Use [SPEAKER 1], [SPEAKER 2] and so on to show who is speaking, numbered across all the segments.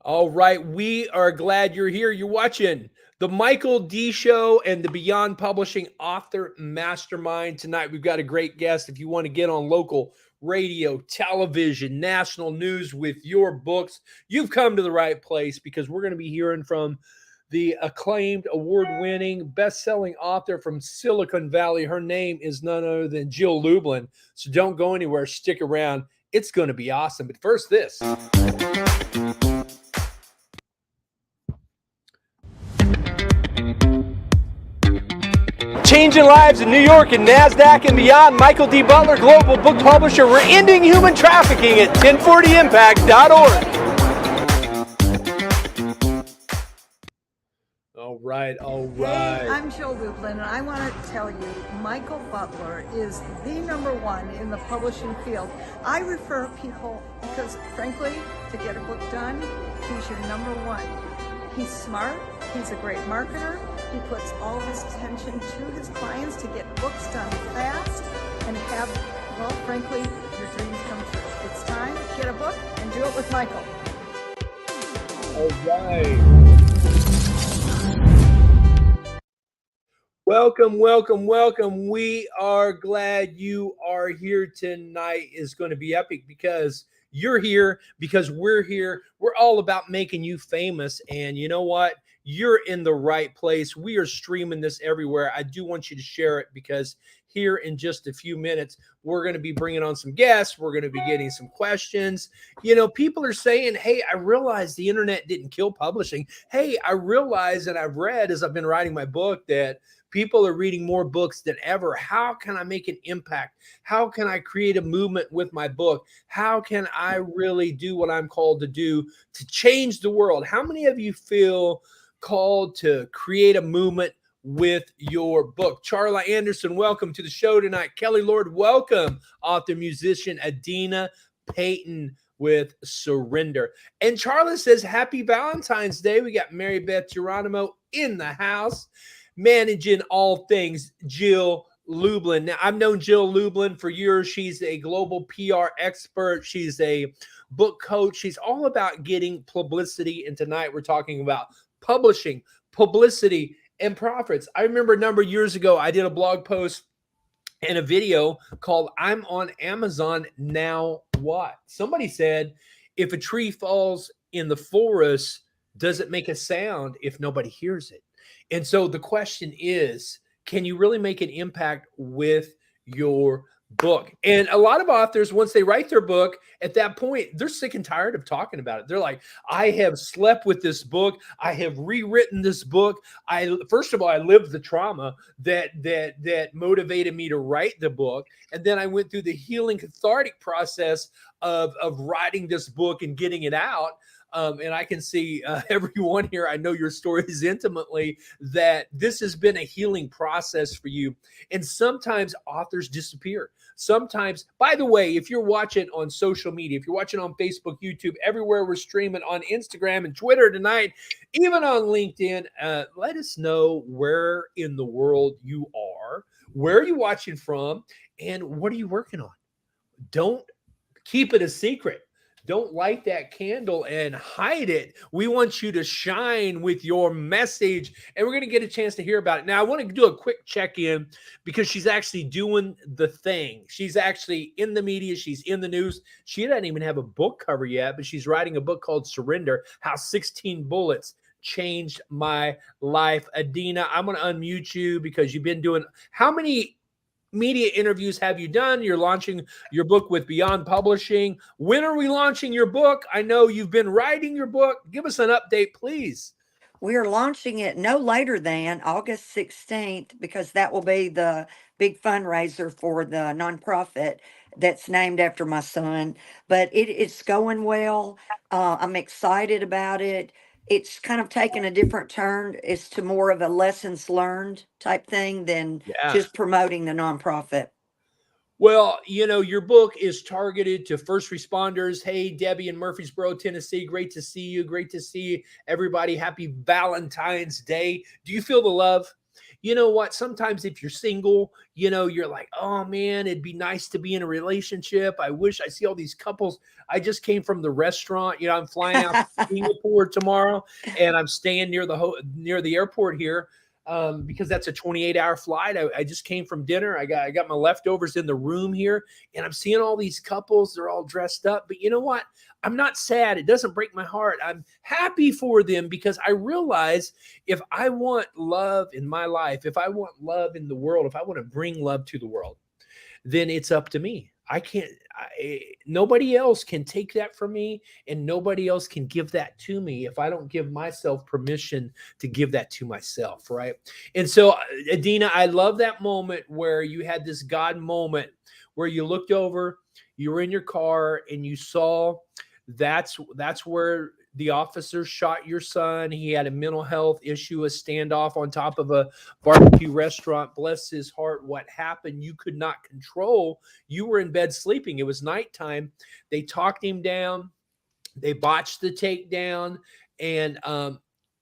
[SPEAKER 1] All right, we are glad you're here. You're watching the Michael D Show and the Beyond Publishing Author Mastermind. Tonight, we've got a great guest. If you want to get on local radio, television, national news with your books, you've come to the right place because we're going to be hearing from the acclaimed, award-winning, best-selling author from Silicon Valley. Her name is none other than Jill Lublin. So don't go anywhere. Stick around. It's going to be awesome. But first, this. Changing lives in New York and NASDAQ and beyond. Michael D. Butler, global book publisher. We're ending human trafficking at 1040impact.org. All right.
[SPEAKER 2] Hey, I'm Jill Lublin, and I want to tell you, Michael Butler is the #1 in the publishing field. I refer people because, frankly, to get a book done, he's your #1. He's smart. He's a great marketer. He puts all his attention to his clients to get books done fast and have, well, frankly, your dreams come true. It's time to get a book and do it with Michael.
[SPEAKER 1] All right. Welcome, welcome, welcome. We are glad you are here tonight. Is going to be epic because you're here, because we're here. We're all about making you famous. And you know what? You're in the right place. We are streaming this everywhere. I do want you to share it because here in just a few minutes, we're going to be bringing on some guests. We're going to be getting some questions. You know, people are saying, hey, I realize the internet didn't kill publishing. Hey, I realize, and I've read as I've been writing my book, that people are reading more books than ever. How can I make an impact? How can I create a movement with my book? How can I really do what I'm called to do to change the world? How many of you feel called to create a movement with your book? Charla Anderson, welcome to the show tonight. Kelly Lord, welcome. Author, musician, Adina Payton with Surrender. And Charla says, happy Valentine's Day. We got Mary Beth Geronimo in the house, managing all things Jill Lublin. Now, I've known Jill Lublin for years. She's a global PR expert. She's a book coach. She's all about getting publicity. And tonight we're talking about publishing, publicity, and profits. I remember a number of years ago, I did a blog post and a video called I'm on Amazon, Now What? Somebody said, if a tree falls in the forest, does it make a sound if nobody hears it? And so the question is, can you really make an impact with your book? And a lot of authors, once they write their book, at that point, they're sick and tired of talking about it. They're like, I have slept with this book. I have rewritten this book. First of all, I lived the trauma that motivated me to write the book. And then I went through the healing cathartic process of writing this book and getting it out. And I can see everyone here, I know your stories intimately, that this has been a healing process for you. And sometimes authors disappear. Sometimes, by the way, if you're watching on social media, if you're watching on Facebook, YouTube, everywhere we're streaming, on Instagram and Twitter tonight, even on LinkedIn, let us know where in the world you are, where are you watching from, and what are you working on? Don't keep it a secret. Don't light that candle and hide it. We want you to shine with your message, and we're going to get a chance to hear about it. Now, I want to do a quick check-in because she's actually doing the thing. She's actually in the media. She's in the news. She doesn't even have a book cover yet, but she's writing a book called Surrender, How 16 Bullets Changed My Life. Adina, I'm going to unmute you because you've been doing how many media interviews have you done? You're launching your book with Beyond Publishing. When are we launching your book? I know you've been writing your book. Give us an update, please.
[SPEAKER 3] We are launching it no later than August 16th because that will be the big fundraiser for the nonprofit that's named after my son. But it's going well. I'm excited about it. It's kind of taken a different turn. It's to more of a lessons learned type thing than just promoting the nonprofit.
[SPEAKER 1] Well, you know, your book is targeted to first responders. Hey, Debbie in Murfreesboro, Tennessee. Great to see you. Great to see everybody. Happy Valentine's Day. Do you feel the love? you know what? Sometimes if you're single, you're like, oh man, it'd be nice to be in a relationship. I wish I see all these couples. I just came from the restaurant. I'm flying out to Singapore tomorrow, and I'm staying near the airport here, because that's a 28-hour flight. I just came from dinner. I got my leftovers in the room here, and I'm seeing all these couples. They're all dressed up, but you know what? I'm not sad. It doesn't break my heart. I'm happy for them, because I realize if I want love in my life, if I want love in the world, if I want to bring love to the world, then it's up to me. I can't, nobody else can take that from me, and nobody else can give that to me if I don't give myself permission to give that to myself. Right. And so, Adina, I love that moment where you had this God moment where you looked over, you were in your car, and you saw that's where the officer shot your son. He had a mental health issue, a standoff on top of a barbecue restaurant. Bless his heart. What happened? You could not control. You were in bed sleeping. It was nighttime. They talked him down. They botched the takedown. And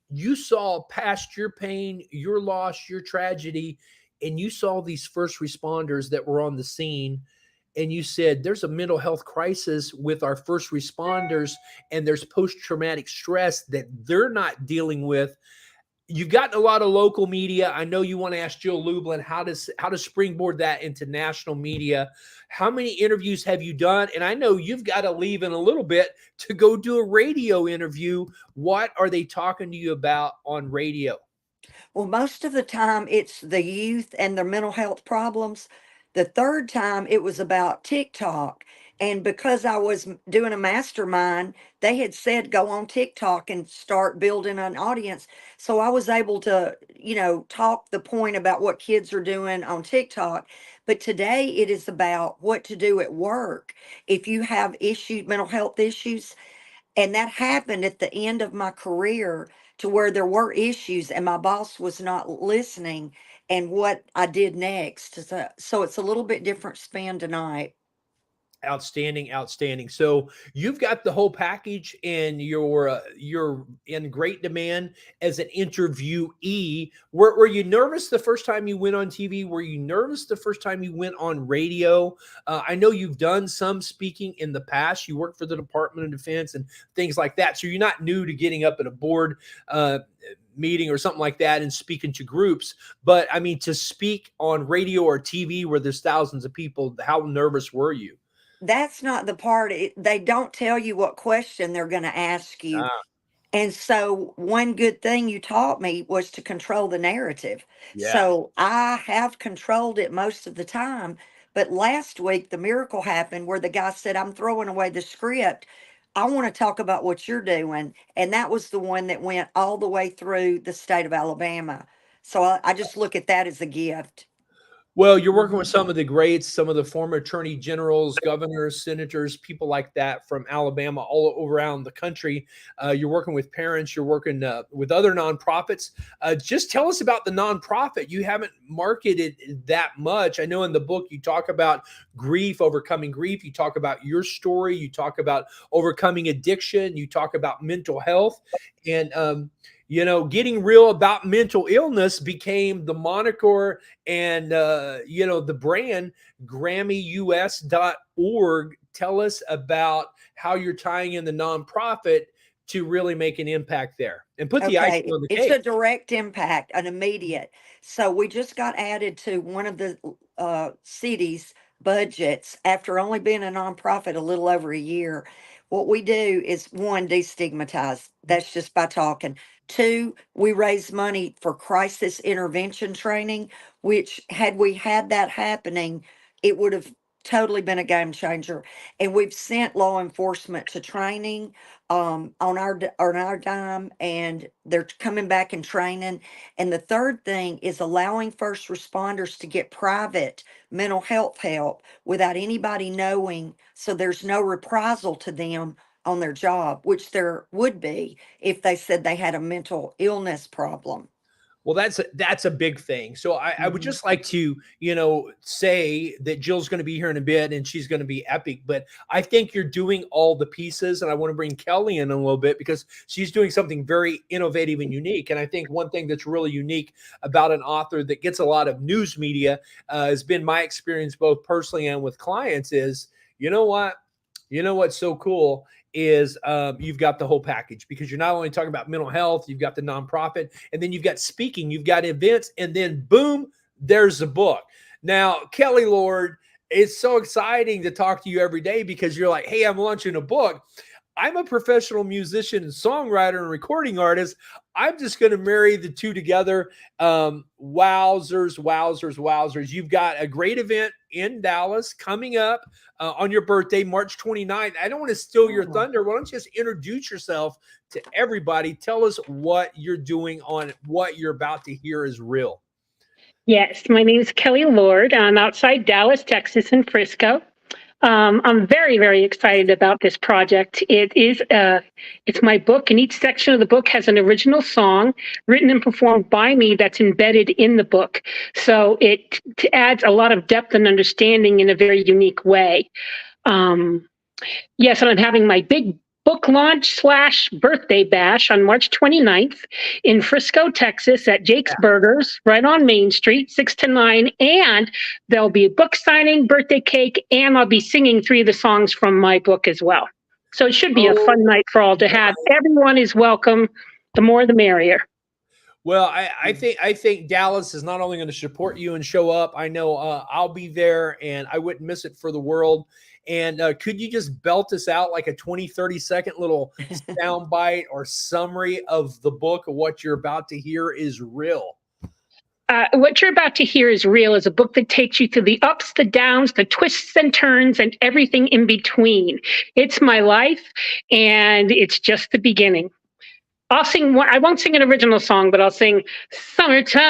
[SPEAKER 1] you saw past your pain, your loss, your tragedy, and you saw these first responders that were on the scene, and you said there's a mental health crisis with our first responders, and there's post-traumatic stress that they're not dealing with. You've gotten a lot of local media. I know you want to ask Jill Lublin how to springboard that into national media. How many interviews have you done? And I know you've got to leave in a little bit to go do a radio interview. What are they talking to you about on radio?
[SPEAKER 3] Well, most of the time it's the youth and their mental health problems. The third time it was about TikTok. And because I was doing a mastermind, they had said go on TikTok and start building an audience. So I was able to, talk the point about what kids are doing on TikTok. But today it is about what to do at work. If you have mental health issues, and that happened at the end of my career, to where there were issues and my boss was not listening, and what I did next. So it's a little bit different spin tonight.
[SPEAKER 1] Outstanding, outstanding. So you've got the whole package, and you're in great demand as an interviewee. Were you nervous the first time you went on TV? Were you nervous the first time you went on radio? I know you've done some speaking in the past. You worked for the Department of Defense and things like that. So you're not new to getting up at a board meeting or something like that and speaking to groups. But I mean, to speak on radio or TV where there's thousands of people, how nervous were you?
[SPEAKER 3] That's not the part. They don't tell you what question they're going to ask you.
[SPEAKER 1] Ah,
[SPEAKER 3] And so, one good thing you taught me was to control the narrative.
[SPEAKER 1] yeah.
[SPEAKER 3] So, I have controlled it most of the time. But last week, the miracle happened where the guy said, I'm throwing away the script. I want to talk about what you're doing. And that was the one that went all the way through the state of Alabama. So, I just look at that as a gift.
[SPEAKER 1] Well, you're working with some of the greats, some of the former attorney generals, governors, senators, people like that from Alabama, all around the country. You're working with parents. You're working with other nonprofits. Just tell us about the nonprofit. You haven't marketed that much. I know in the book you talk about grief, overcoming grief. You talk about your story. You talk about overcoming addiction. You talk about mental health. And getting real about mental illness became the moniker and, the brand GrammyUS.org. Tell us about how you're tying in the nonprofit to really make an impact there and put the icing
[SPEAKER 3] Okay,
[SPEAKER 1] on the
[SPEAKER 3] it's
[SPEAKER 1] cake.
[SPEAKER 3] a direct impact, an immediate. So we just got added to one of the cities' budgets after only being a nonprofit a little over a year. What we do is one, destigmatize. That's just by talking. Two, we raise money for crisis intervention training, which had we had that happening, it would have totally been a game changer. And we've sent law enforcement to training on our dime, and they're coming back and training. And the third thing is allowing first responders to get private mental health help without anybody knowing, so there's no reprisal to them on their job, which there would be if they said they had a mental illness problem.
[SPEAKER 1] Well, that's a big thing. So I would just like to, say that Jill's going to be here in a bit and she's going to be epic, but I think you're doing all the pieces. And I want to bring Kelly in a little bit because she's doing something very innovative and unique. And I think one thing that's really unique about an author that gets a lot of news media has been my experience, both personally and with clients, is, you know what? You know what's so cool is you've got the whole package, because you're not only talking about mental health, you've got the nonprofit, and then you've got speaking, you've got events, and then boom, there's a book. Now, Kelly Lord, it's so exciting to talk to you every day because you're like, hey, I'm launching a book. I'm a professional musician and songwriter and recording artist. I'm just going to marry the two together. Wowzers. You've got a great event in Dallas coming up on your birthday, March 29th. I don't want to steal your thunder. Why don't you just introduce yourself to everybody? Tell us what you're doing on what you're about to hear is real.
[SPEAKER 4] Yes, my name is Kelly Lord. I'm outside Dallas, Texas, in Frisco. I'm very, very excited about this project. It's my book, and each section of the book has an original song written and performed by me that's embedded in the book. So it adds a lot of depth and understanding in a very unique way. Yes, and I'm having my big book launch / birthday bash on March 29th in Frisco, Texas at Jake's Burgers, right on Main Street, 6 to 9. And there'll be a book signing, birthday cake, and I'll be singing 3 of the songs from my book as well. So it should be a fun night for all to have. Everyone is welcome. The more, the merrier.
[SPEAKER 1] Well, I think Dallas is not only going to support you and show up. I know I'll be there, and I wouldn't miss it for the world. And could you just belt us out like a 20-30 second little sound bite or summary of the book of what you're about to hear is real?
[SPEAKER 4] What you're about to hear is real is a book that takes you through the ups, the downs, the twists and turns, and everything in between. It's my life, and it's just the beginning. I'll sing one. I won't sing an original song, but I'll sing "Summertime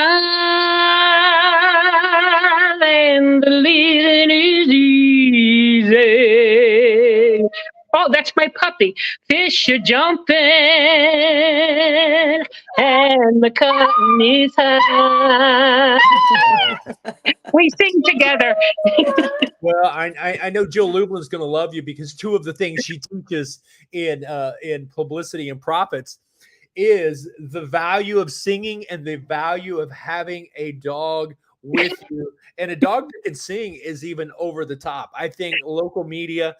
[SPEAKER 4] and the living is easy." Oh, that's my puppy. Fish are jumping and the cotton is high. We sing together.
[SPEAKER 1] Well, I know Jill Lublin is going to love you, because 2 of the things she teaches in Publicity and Profits is the value of singing and the value of having a dog with you. And a dog that can sing is even over the top. I think local media,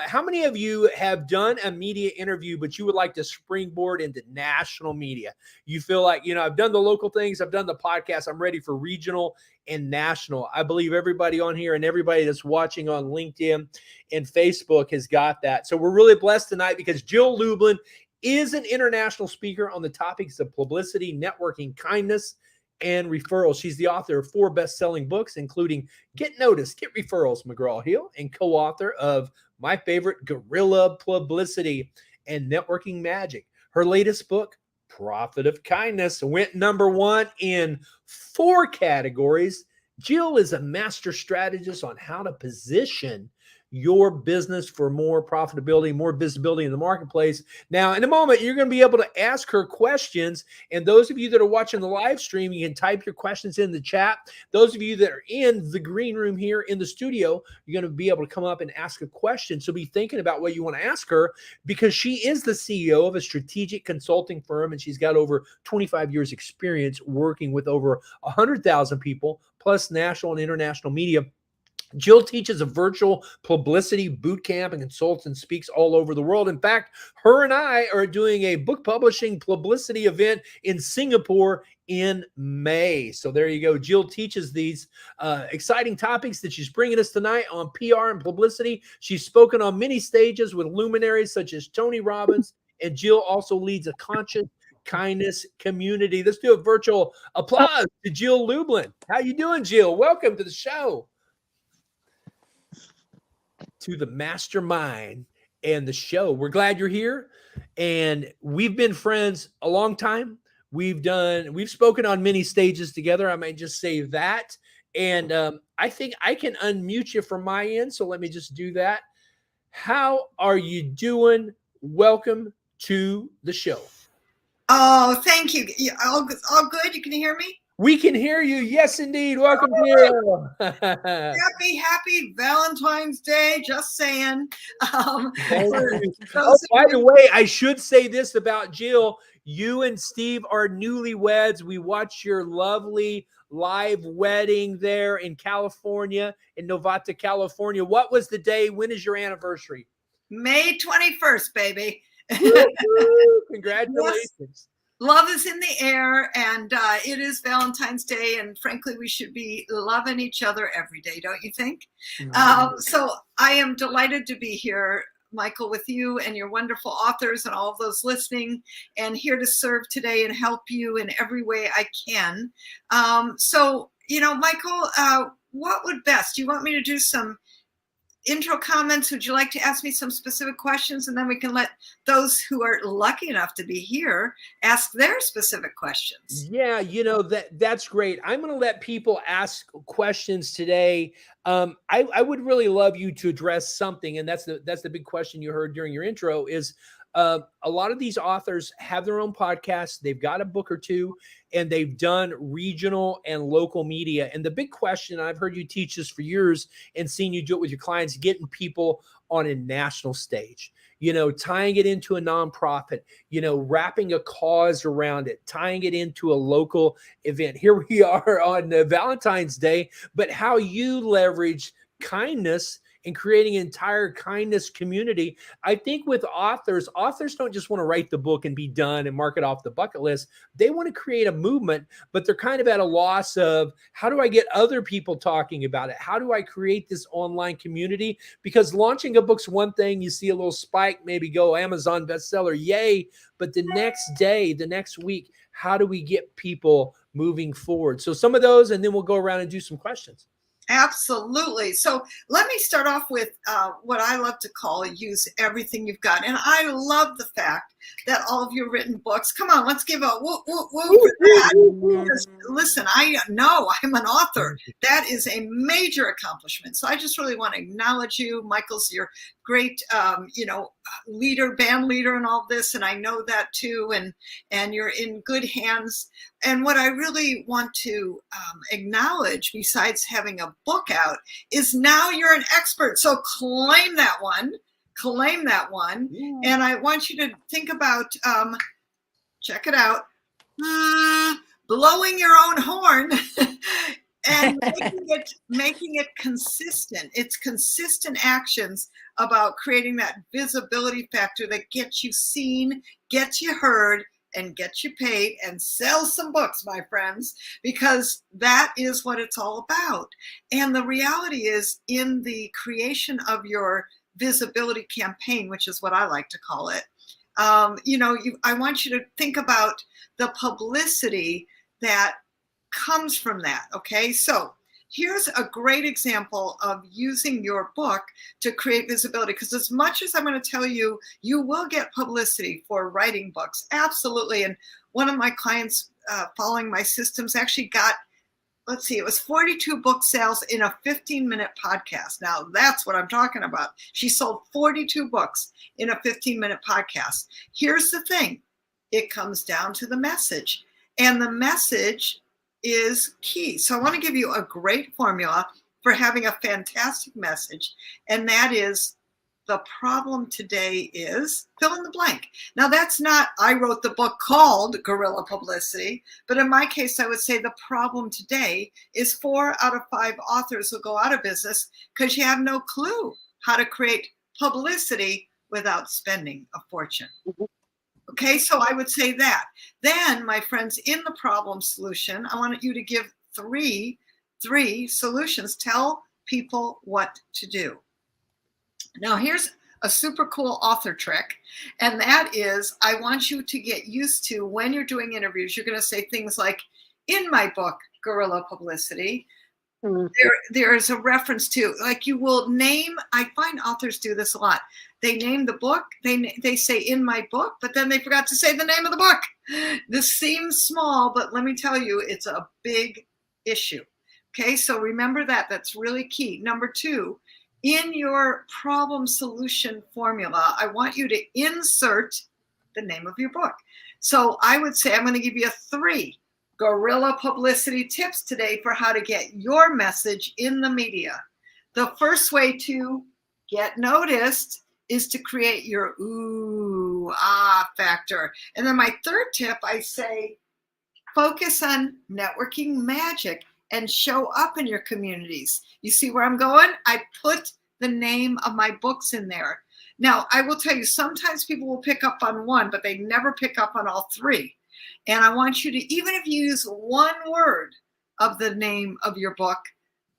[SPEAKER 1] how many of you have done a media interview, but you would like to springboard into national media? You feel like, I've done the local things, I've done the podcast, I'm ready for regional and national. I believe everybody on here and everybody that's watching on LinkedIn and Facebook has got that. So we're really blessed tonight because Jill Lublin is an international speaker on the topics of publicity, networking, kindness, and referrals. She's the author of 4 best-selling books, including Get Noticed, Get Referrals, McGraw-Hill, and co-author of my favorite, Guerrilla Publicity and Networking Magic. Her latest book, Profit of Kindness, went #1 in 4 categories. Jill is a master strategist on how to position your business for more profitability, more visibility in the marketplace. Now, in a moment, you're going to be able to ask her questions. And those of you that are watching the live stream, you can type your questions in the chat. Those of you that are in the green room here in the studio, you're going to be able to come up and ask a question. So be thinking about what you want to ask her, because she is the CEO of a strategic consulting firm, and she's got over 25 years experience working with over 100,000 people, plus national and international media. Jill teaches a virtual publicity boot camp and consults and speaks all over the world. In fact, her and I are doing a book publishing publicity event in Singapore in May. So there you go. Jill teaches these exciting topics that she's bringing us tonight on PR and publicity. She's spoken on many stages with luminaries such as Tony Robbins, and Jill also leads a conscious kindness community. Let's do a virtual applause to Jill Lublin. How you doing, Jill? Welcome to the show. To the Mastermind and the show. We're glad you're here, and we've been friends a long time. We've spoken on many stages together. I might just say that. And I think I can unmute you from my end. So let me just do that. How are you doing? Welcome to the show.
[SPEAKER 2] Oh, thank you. All good? You can hear me?
[SPEAKER 1] We can hear you. Yes, indeed. Welcome, Jill.
[SPEAKER 2] Happy Valentine's Day. Just saying.
[SPEAKER 1] Thank
[SPEAKER 2] For
[SPEAKER 1] you.
[SPEAKER 2] those
[SPEAKER 1] Oh,
[SPEAKER 2] of
[SPEAKER 1] by the
[SPEAKER 2] you-
[SPEAKER 1] way, I should say this about Jill. You and Steve are newlyweds. We watched your lovely live wedding there in California, in Novato, California. What was the day? When is your anniversary?
[SPEAKER 2] May 21st, baby.
[SPEAKER 1] Woo-hoo! Congratulations.
[SPEAKER 2] Yes. Love is in the air, and it is Valentine's Day, and frankly, we should be loving each other every day, don't you think? So I am delighted to be here, Michael, with you and your wonderful authors and all of those listening, and here to serve today and help you in every way I can. So, Michael, what would best? Do you want me to do some intro comments? Would you like to ask me some specific questions, and then we can let those who are lucky enough to be here ask their specific questions?
[SPEAKER 1] Yeah, that's great. I'm going to let people ask questions today. I would really love you to address something, and that's the big question you heard during your intro is a lot of these authors have their own podcasts. They've got a book or two, and they've done regional and local media. And the big question, I've heard you teach this for years and seen you do it with your clients, getting people on a national stage, tying it into a nonprofit, wrapping a cause around it, tying it into a local event. Here we are on Valentine's Day, but how you leverage kindness and creating an entire kindness community. I think with authors don't just want to write the book and be done and mark it off the bucket list. They want to create a movement, but they're kind of at a loss of how do I get other people talking about it? How do I create this online community? Because launching a book's one thing, you see a little spike, maybe go Amazon bestseller, yay. But the next day, the next week, how do we get people moving forward? So some of those, and then we'll go around and do some questions.
[SPEAKER 2] Absolutely. So let me start off with what I love to call use everything you've got. And I love the fact that all of your written books, come on, let's give a whoop, whoop, whoop for that. Because, listen, I know I'm an author. That is a major accomplishment. So I just really want to acknowledge you. Michael's your great, leader, band leader and all this. And I know that too. And you're in good hands. And what I really want to acknowledge, besides having a book out, is now you're an expert. So claim that one. Yeah. And I want you to think about, check it out, blowing your own horn and making it consistent. It's consistent actions about creating that visibility factor that gets you seen, gets you heard, and get you paid and sell some books, my friends, because that is what it's all about. And the reality is, in the creation of your visibility campaign, which is what I like to call it, I want you to think about the publicity that comes from that. Okay, so here's a great example of using your book to create visibility, because as much as I'm going to tell you, you will get publicity for writing books. Absolutely. And one of my clients following my systems actually got, it was 42 book sales in a 15-minute podcast. Now that's what I'm talking about. She sold 42 books in a 15-minute podcast. Here's the thing. It comes down to the message, and the message is key. So I want to give you a great formula for having a fantastic message. And that is, the problem today is fill in the blank. Now that's not, I wrote the book called Guerrilla Publicity, but in my case, I would say the problem today is 4 out of 5 authors will go out of business because you have no clue how to create publicity without spending a fortune. Okay, so I would say that. Then, my friends, in the problem solution, I want you to give three solutions. Tell people what to do. Now, here's a super cool author trick, and that is, I want you to get used to, when you're doing interviews, you're going to say things like, in my book, Guerrilla Publicity, there's a reference to, like, you will name, I find authors do this a lot. They name the book, they say in my book, but then they forgot to say the name of the book. This seems small, but let me tell you, it's a big issue. Okay, so remember that. That's really key. Number 2, in your problem solution formula, I want you to insert the name of your book. So I would say I'm going to give you 3 guerrilla publicity tips today for how to get your message in the media. The first way to get noticed is to create your ooh, ah factor. And then my third tip, I say, focus on networking magic and show up in your communities. You see where I'm going? I put the name of my books in there. Now, I will tell you, sometimes people will pick up on one, but they never pick up on all 3. And I want you to, even if you use one word of the name of your book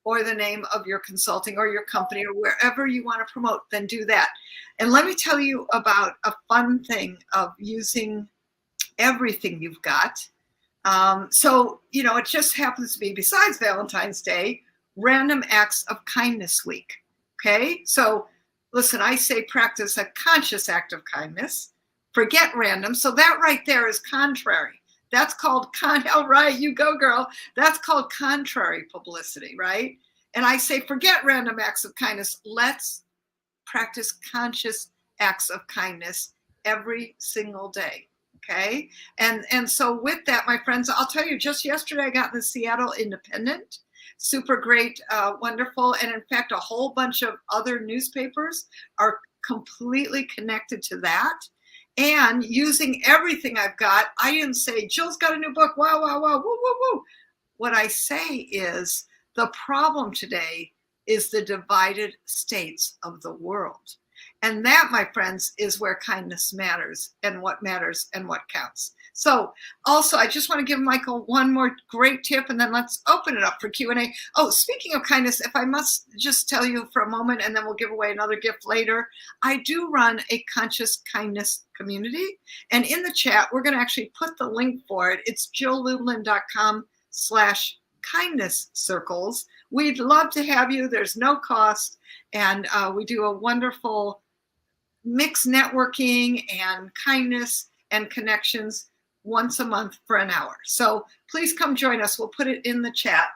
[SPEAKER 2] or the name of your consulting or your company or wherever you want to promote, then do that. And let me tell you about a fun thing of using everything you've got. So, it just happens to be, besides Valentine's Day, Random Acts of Kindness Week. Okay. So listen, I say practice a conscious act of kindness. Forget random. So that right there is contrary. That's called all right, you go, girl. That's called contrary publicity, right? And I say, forget random acts of kindness. Let's practice conscious acts of kindness every single day. Okay. And so with that, my friends, I'll tell you, just yesterday I got in the Seattle Independent. Super great, wonderful. And in fact, a whole bunch of other newspapers are completely connected to that. And using everything I've got, I didn't say, Jill's got a new book. Wow, wow, wow, woo, woo, woo. What I say is the problem today is the divided states of the world. And that, my friends, is where kindness matters and what counts. So also, I just want to give Michael one more great tip, and then let's open it up for Q&A. Oh, speaking of kindness, if I must just tell you for a moment, and then we'll give away another gift later, I do run a conscious kindness community. And in the chat, we're going to actually put the link for it. It's jilllublin.com/kindness circles. We'd love to have you. There's no cost. And we do a wonderful mixed networking and kindness and connections once a month for an hour. So please come join us. We'll put it in the chat.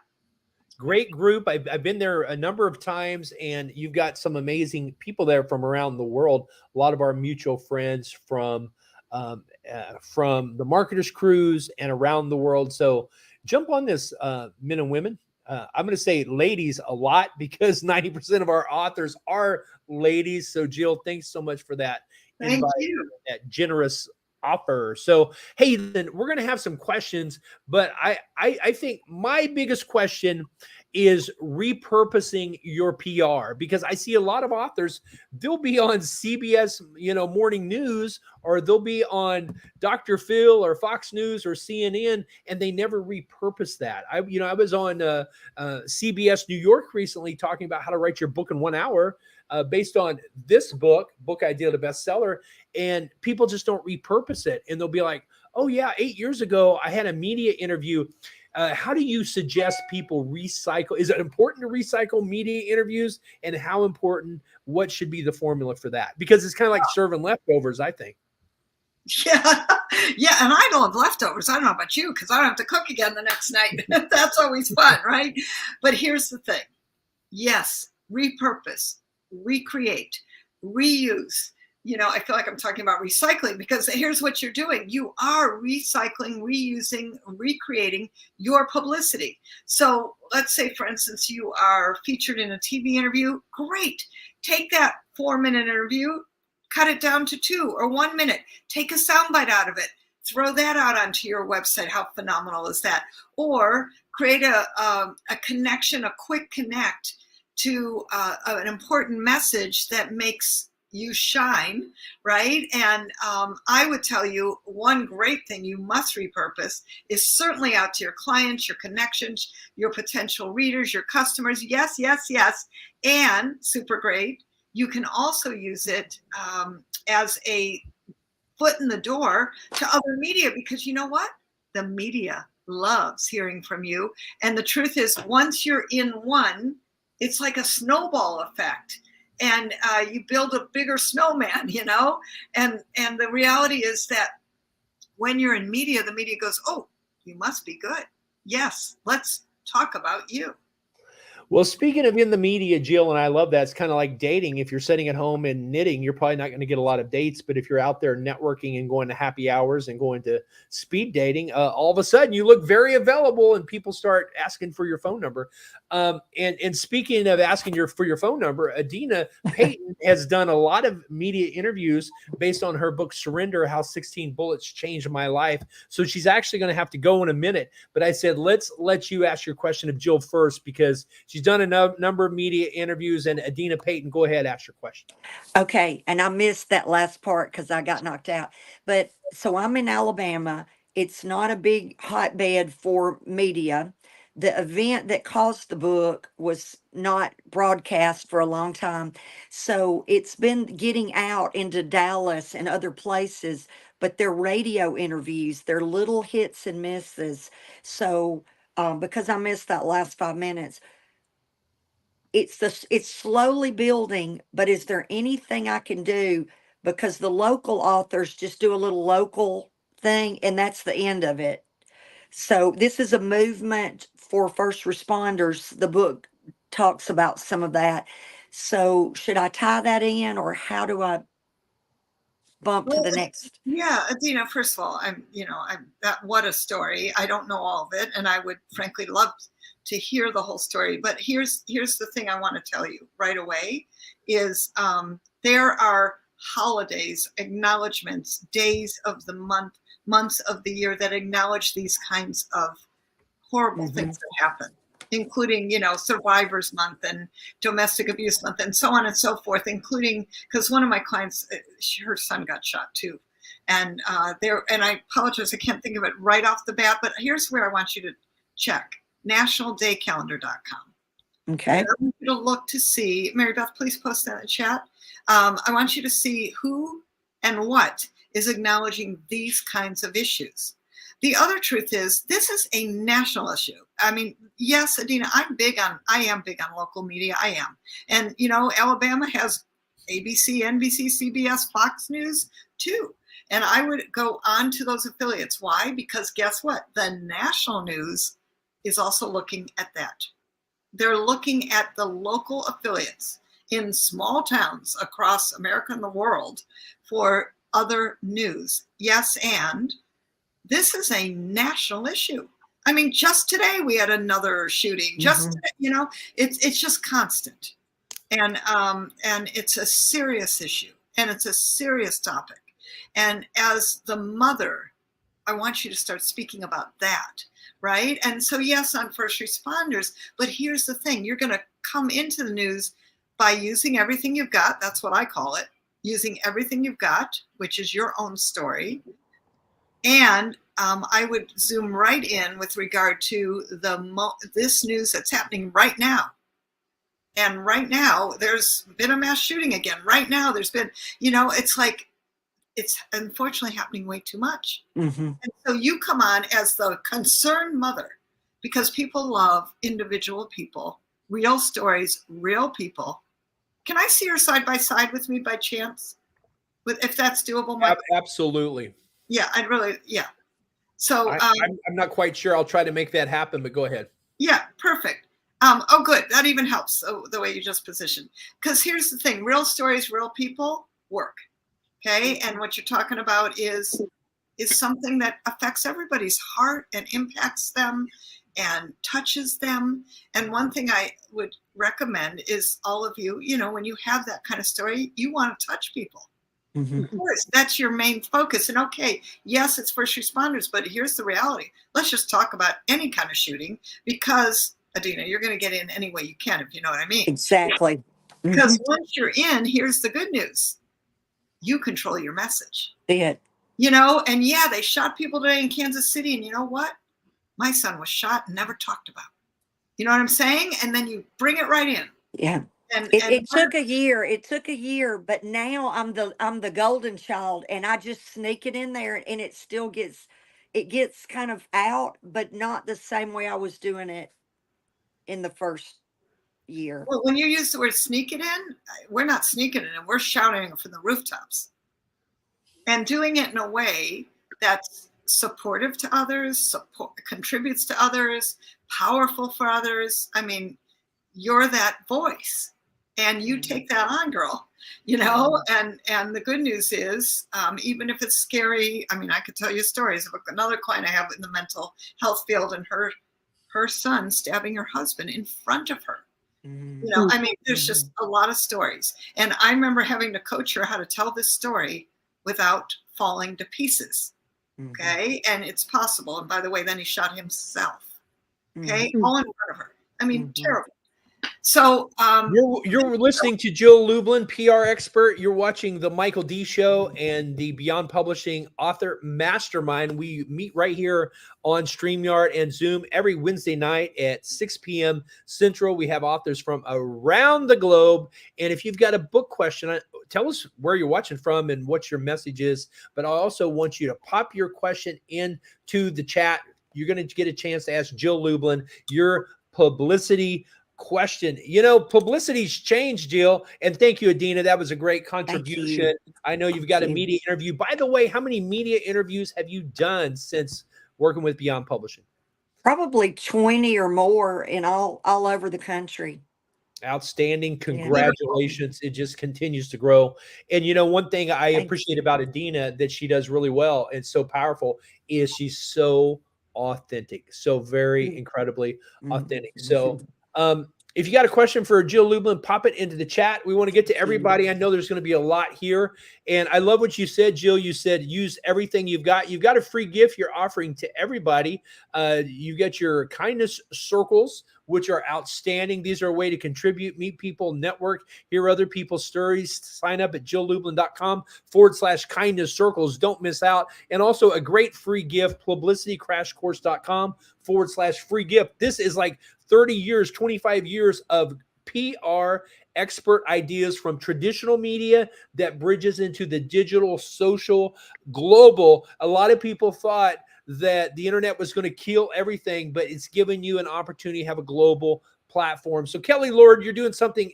[SPEAKER 1] Great group. I've been there a number of times, and you've got some amazing people there from around the world. A lot of our mutual friends from the Marketers Cruise and around the world. So jump on this, men and women. I'm going to say ladies a lot because 90% of our authors are ladies. So Jill, thanks so much for that.
[SPEAKER 2] Thank you.
[SPEAKER 1] That generous offer. So, hey, then we're going to have some questions, but I think my biggest question is repurposing your PR, because I see a lot of authors, they'll be on CBS, morning news, or they'll be on Dr. Phil or Fox News or CNN, and they never repurpose that. I was on CBS New York recently talking about how to write your book in 1 hour based on this book idea to bestseller, and people just don't repurpose it. And they'll be like, oh yeah, 8 years ago, I had a media interview. How do you suggest people recycle? Is it important to recycle media interviews, and how important, what should be the formula for that? Because it's kind of like serving leftovers, I think.
[SPEAKER 2] Yeah. Yeah. And I don't have leftovers. I don't know about you, because I don't have to cook again the next night. That's always fun, right? But here's the thing. Yes, repurpose, recreate, reuse. I feel like I'm talking about recycling, because here's what you're doing. You are recycling, reusing, recreating your publicity. So let's say, for instance, you are featured in a TV interview. Great. Take that 4-minute interview, cut it down to 2 or 1 minute. Take a soundbite out of it. Throw that out onto your website. How phenomenal is that? Or create a connection, a quick connect to an important message that makes you shine, right? And I would tell you one great thing you must repurpose is certainly out to your clients, your connections, your potential readers, your customers. Yes, yes, yes. And super great, you can also use it as a foot in the door to other media, because you know what? The media loves hearing from you. And the truth is, once you're in one, it's like a snowball effect. And you build a bigger snowman, and the reality is that when you're in media, the media goes, oh, you must be good. Yes, let's talk about you.
[SPEAKER 1] Well, speaking of in the media, Jill, and I love that. It's kind of like dating. If you're sitting at home and knitting, you're probably not going to get a lot of dates. But if you're out there networking and going to happy hours and going to speed dating, all of a sudden you look very available, and people start asking for your phone number. And speaking of asking for your phone number, Adina Payton has done a lot of media interviews based on her book Surrender: How 16 Bullets Changed My Life. So she's actually going to have to go in a minute. But I said, let's let you ask your question of Jill first, because she's done a number of media interviews. And Adina Payton, go ahead, ask your question.
[SPEAKER 3] Okay, and I missed that last part because I got knocked out. But so I'm in Alabama. It's not a big hotbed for media. The event that caused the book was not broadcast for a long time. So it's been getting out into Dallas and other places, but they're radio interviews, they're little hits and misses. So because I missed that last 5 minutes, it's slowly building, but is there anything I can do? Because the local authors just do a little local thing and that's the end of it. So this is a movement for first responders. The book talks about some of that. So should I tie that in, or how do I bump to the next?
[SPEAKER 2] Yeah, Adina, first of all, what a story. I don't know all of it, and I would frankly love to hear the whole story. But here's the thing I want to tell you right away is there are holidays, acknowledgments, days of the months of the year that acknowledge these kinds of horrible things that happen, including, Survivors Month and Domestic Abuse Month and so on and so forth, including, because one of my clients, her son got shot too. And and I apologize, I can't think of it right off the bat, but here's where I want you to check, nationaldaycalendar.com.
[SPEAKER 3] Okay.
[SPEAKER 2] And I want you to look to see, Mary Beth, please post that in the chat. I want you to see who and what is acknowledging these kinds of issues. The other truth is, this is a national issue. I mean, yes, Adina, I am big on local media. I am. And, Alabama has ABC, NBC, CBS, Fox News too. And I would go on to those affiliates. Why? Because guess what? The national news is also looking at that. They're looking at the local affiliates in small towns across America and the world for other news. Yes, and this is a national issue. I mean, just today we had another shooting. Just it's just constant, and it's a serious issue, and it's a serious topic. And as the mother, I want you to start speaking about that, right? And so yes, on first responders, but here's the thing: you're going to come into the news by using everything you've got. That's what I call it: using everything you've got, which is your own story. And I would zoom right in with regard to this news that's happening right now. And right now, there's been a mass shooting again. Right now, there's been, it's like, it's unfortunately happening way too much. And so you come on as the concerned mother, because people love individual people, real stories, real people. Can I see her side by side with me by chance? If that's doable, Mike?
[SPEAKER 1] Absolutely.
[SPEAKER 2] Yeah, I'd really, yeah. So
[SPEAKER 1] I'm not quite sure. I'll try to make that happen, but go ahead.
[SPEAKER 2] Yeah, perfect. Oh, good. That even helps the way you just positioned. Because here's the thing: real stories, real people work. Okay, and what you're talking about is something that affects everybody's heart and impacts them and touches them. And one thing I would recommend is all of you, when you have that kind of story, you want to touch people. Of course, that's your main focus. And okay, yes, it's first responders, but here's the reality. Let's just talk about any kind of shooting, because, Adina, you're going to get in any way you can, if you know what I mean.
[SPEAKER 3] Exactly.
[SPEAKER 2] Because once you're in, here's the good news: you control your message.
[SPEAKER 3] And
[SPEAKER 2] yeah, they shot people today in Kansas City, and you know what? My son was shot and never talked about. You know what I'm saying? And then you bring it right in.
[SPEAKER 3] Yeah.
[SPEAKER 2] And
[SPEAKER 3] it took a year. It took a year, but now I'm the golden child, and I just sneak it in there, and it still gets kind of out, but not the same way I was doing it in the first year.
[SPEAKER 2] Well, when you use the word sneak it in, we're not sneaking it in. We're shouting it from the rooftops and doing it in a way that's supportive to others, contributes to others, powerful for others. I mean, you're that voice, and you take that on, girl. And the good news is, even if it's scary, I mean, I could tell you stories of another client I have in the mental health field, and her son stabbing her husband in front of her. I mean, there's just a lot of stories. And I remember having to coach her how to tell this story without falling to pieces. Okay. And it's possible. And by the way, then he shot himself. Okay. All in front of her. I mean, terrible. So
[SPEAKER 1] you're listening to Jill Lublin, PR expert. You're watching the Michael D Show and the Beyond Publishing Author Mastermind. We meet right here on StreamYard and Zoom every Wednesday night at 6 p.m. Central. We have authors from around the globe. And if you've got a book question, tell us where you're watching from and what your message is. But I also want you to pop your question into the chat. You're going to get a chance to ask Jill Lublin your publicity question. Publicity's changed, Jill, and thank you, Adina. That was a great contribution. I know you've got a media interview. By the way, how many media interviews have you done since working with Beyond Publishing?
[SPEAKER 3] Probably 20 or more in all over the country.
[SPEAKER 1] Outstanding. Congratulations. It just continues to grow. And one thing I appreciate about Adina that she does really well and so powerful is she's so authentic, so very incredibly authentic. So if you got a question for Jill Lublin, pop it into the chat. We want to get to everybody. I know there's going to be a lot here. And I love what you said, Jill. You said use everything you've got. You've got a free gift you're offering to everybody. You get your kindness circles, which are outstanding. These are a way to contribute, meet people, network, hear other people's stories. Sign up at jilllublin.com/kindness circles. Don't miss out. And also a great free gift, publicitycrashcourse.com/free gift. This is like 30 years, 25 years of PR expert ideas from traditional media that bridges into the digital, social, global. A lot of people thought that the internet was going to kill everything, but it's given you an opportunity to have a global platform. So Kelly Lord, you're doing something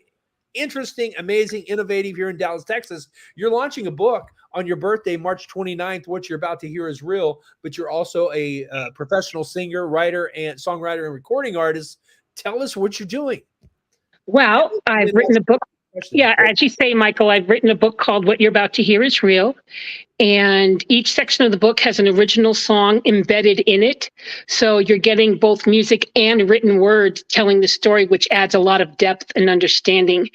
[SPEAKER 1] interesting, amazing, innovative here in Dallas, Texas. You're launching a book on your birthday, March 29th. What you're about to hear is real, but you're also a professional singer, writer, and songwriter and recording artist. Tell us what you're doing.
[SPEAKER 4] Well, I've written a book. Yeah, as you say, Michael, I've written a book called What You're About to Hear is Real. And each section of the book has an original song embedded in it. So you're getting both music and written words telling the story, which adds a lot of depth and understanding.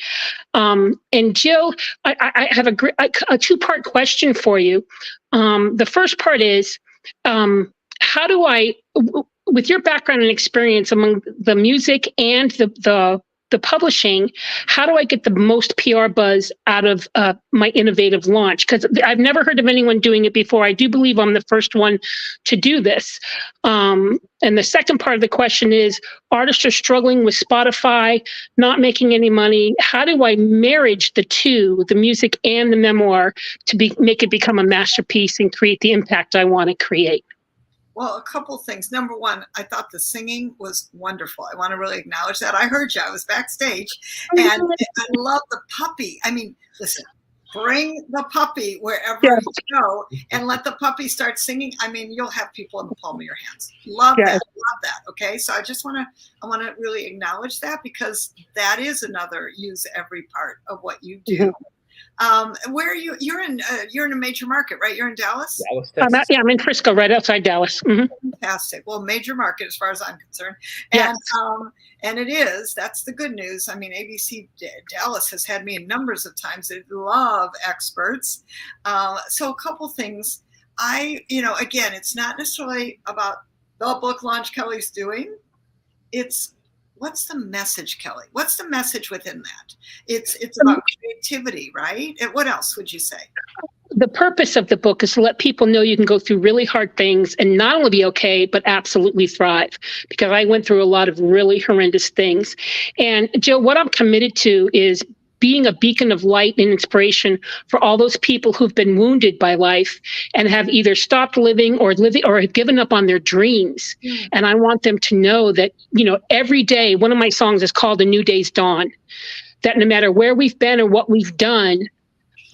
[SPEAKER 4] And Jill, I have a two-part question for you. The first part is, how do I, with your background and experience among the music and the publishing, how do I get the most PR buzz out of my innovative launch? Because I've never heard of anyone doing it before. I do believe I'm the first one to do this. And the second part of the question is, artists are struggling with Spotify, not making any money. How do I marriage the two, the music and the memoir, to make it become a masterpiece and create the impact I want to create?
[SPEAKER 2] Well, a couple things. Number one, I thought the singing was wonderful. I want to really acknowledge that. I heard you. I was backstage, and I love the puppy. I mean, listen, bring the puppy wherever you go and let the puppy start singing. I mean, you'll have people in the palm of your hands. Love that. Love that. Okay. So I want to really acknowledge that, because that is another use every part of what you do. Where are you? You're in a major market, right? You're in Dallas?
[SPEAKER 1] Dallas, Texas.
[SPEAKER 4] I'm in Frisco, right outside Dallas.
[SPEAKER 2] Fantastic. Well, major market as far as I'm concerned.
[SPEAKER 4] Yes.
[SPEAKER 2] And it is. That's the good news. I mean, ABC Dallas has had me in numbers of times. They love experts. So a couple things. Again, it's not necessarily about the book launch Kelly's doing. It's what's the message, Kelly? What's the message within that? It's about creativity, right? And what else would you say?
[SPEAKER 4] The purpose of the book is to let people know you can go through really hard things and not only be okay, but absolutely thrive. Because I went through a lot of really horrendous things. And Jill, what I'm committed to is being a beacon of light and inspiration for all those people who've been wounded by life and have either stopped living or have given up on their dreams. And I want them to know that, every day, one of my songs is called A New Day's Dawn, that no matter where we've been or what we've done,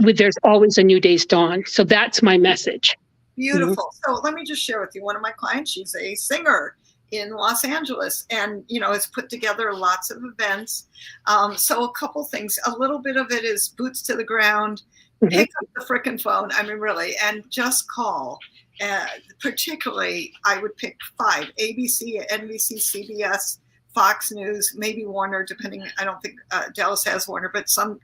[SPEAKER 4] there's always a new day's dawn. So that's my message.
[SPEAKER 2] Beautiful. So let me just share with you, one of my clients, she's a singer in Los Angeles, and has put together lots of events. So a couple things. A little bit of it is boots to the ground. Pick up the frickin' phone. I mean, really, and just call. Particularly, I would pick 5: ABC, NBC, CBS, Fox News, maybe Warner, depending. I don't think Dallas has Warner, but some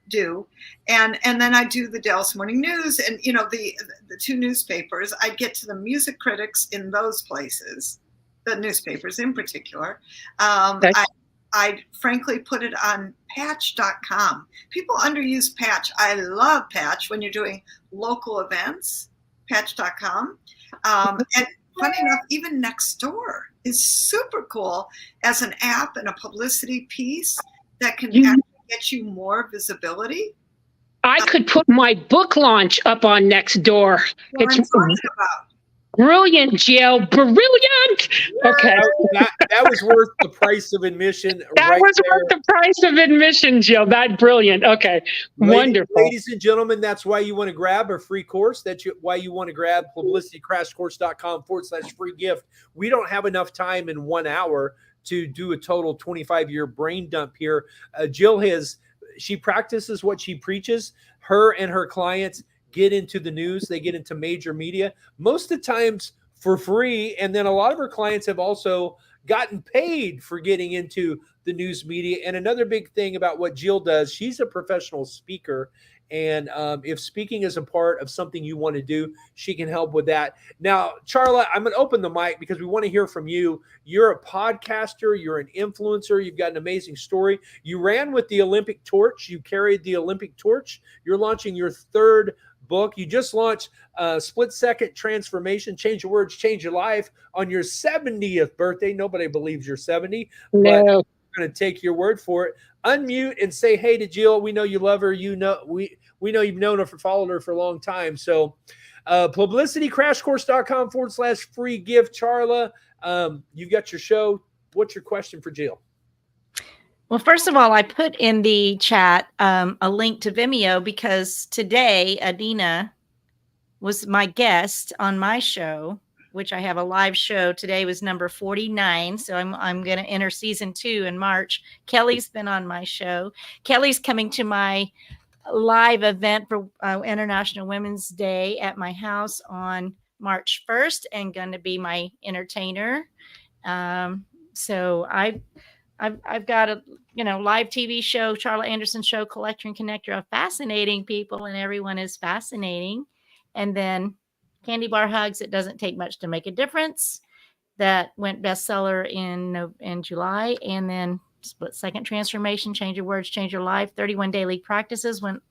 [SPEAKER 2] do. And then I do the Dallas Morning News, and the 2 newspapers. I get to the music critics in those places, the newspapers in particular. I frankly put it on patch.com. People underuse Patch. I love Patch when you're doing local events, patch.com. And funny enough, even Nextdoor is super cool as an app and a publicity piece that can actually get you more visibility.
[SPEAKER 4] I could put my book launch up on Nextdoor.
[SPEAKER 2] What I'm talking about.
[SPEAKER 4] Brilliant, Jill. Brilliant. Okay.
[SPEAKER 1] That was worth the price of admission.
[SPEAKER 4] That was worth the price of admission, Jill. That brilliant. Okay. Wonderful.
[SPEAKER 1] Ladies and gentlemen, that's why you want to grab a free course. That's why you want to grab publicitycrashcourse.com/free gift. We don't have enough time in 1 hour to do a total 25-year brain dump here. Jill she practices what she preaches. Her and her clients get into the news. They get into major media, most of the times for free. And then a lot of her clients have also gotten paid for getting into the news media. And another big thing about what Jill does, she's a professional speaker. And if speaking is a part of something you want to do, she can help with that. Now, Charla, I'm going to open the mic because we want to hear from you. You're a podcaster. You're an influencer. You've got an amazing story. You ran with the Olympic torch. You carried the Olympic torch. You're launching your 3rd book. You just launched Split Second Transformation, Change Your Words, Change Your Life on your 70th birthday. Nobody believes you're 70, but we're going to take your word for it. Unmute and say hey to Jill. We know you love her. We know you've known her, followed her for a long time. So publicitycrashcourse.com/free gift. Charla, you've got your show. What's your question for Jill?
[SPEAKER 5] Well, first of all, I put in the chat a link to Vimeo because today Adina was my guest on my show, which I have a live show. Today was number 49. So I'm going to enter season 2 in March. Kelly's been on my show. Kelly's coming to my live event for International Women's Day at my house on March 1st and going to be my entertainer. So I've got a live TV show, Charla Anderson Show, Collector and Connector of fascinating people, and everyone is fascinating. And then Candy Bar Hugs, It Doesn't Take Much to Make a Difference. That went bestseller in July. And then Split Second Transformation, Change Your Words, Change Your Life. 31 Daily Practices went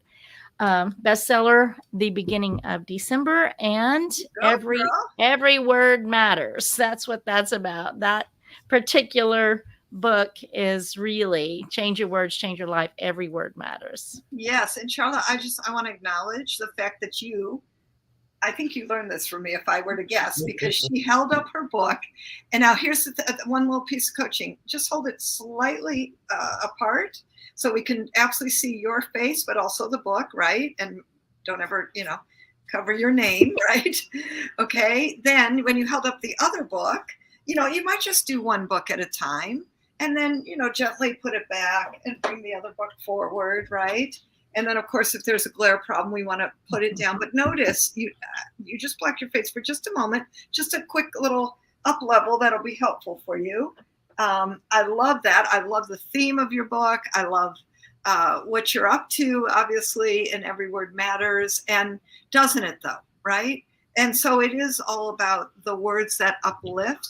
[SPEAKER 5] bestseller the beginning of December. And every word matters. That's what that's about. That particular book is really Change Your Words, Change Your Life. Every word matters.
[SPEAKER 2] Yes. And Charla, I want to acknowledge the fact that I think you learned this from me if I were to guess, because she held up her book. And now here's the one little piece of coaching. Just hold it slightly apart so we can absolutely see your face, but also the book, right? And don't ever, cover your name, right? Okay. Then when you held up the other book, you might just do one book at a time and then, gently put it back and bring the other book forward, right? And then, of course, if there's a glare problem, we want to put it down. But notice, you just block your face for just a moment, just a quick little up level. That'll be helpful for you. I love that. I love the theme of your book. I love what you're up to, obviously, and every word matters. And doesn't it, though, right? And so it is all about the words that uplift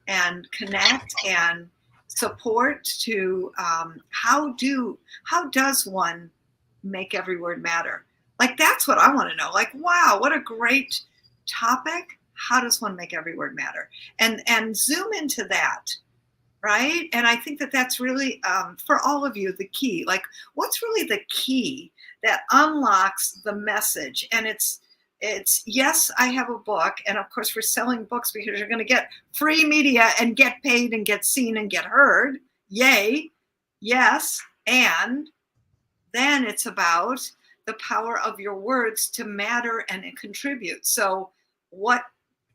[SPEAKER 2] and connect and support to how does one make every word matter? Like, that's what I want to know. Like, wow, what a great topic. How does one make every word matter? And zoom into that, right? And I think that that's really, for all of you, the key. Like, what's really the key that unlocks the message? And it's yes, I have a book. And of course, we're selling books because you're going to get free media and get paid and get seen and get heard. Yay. Yes. And then it's about the power of your words to matter and contribute. So what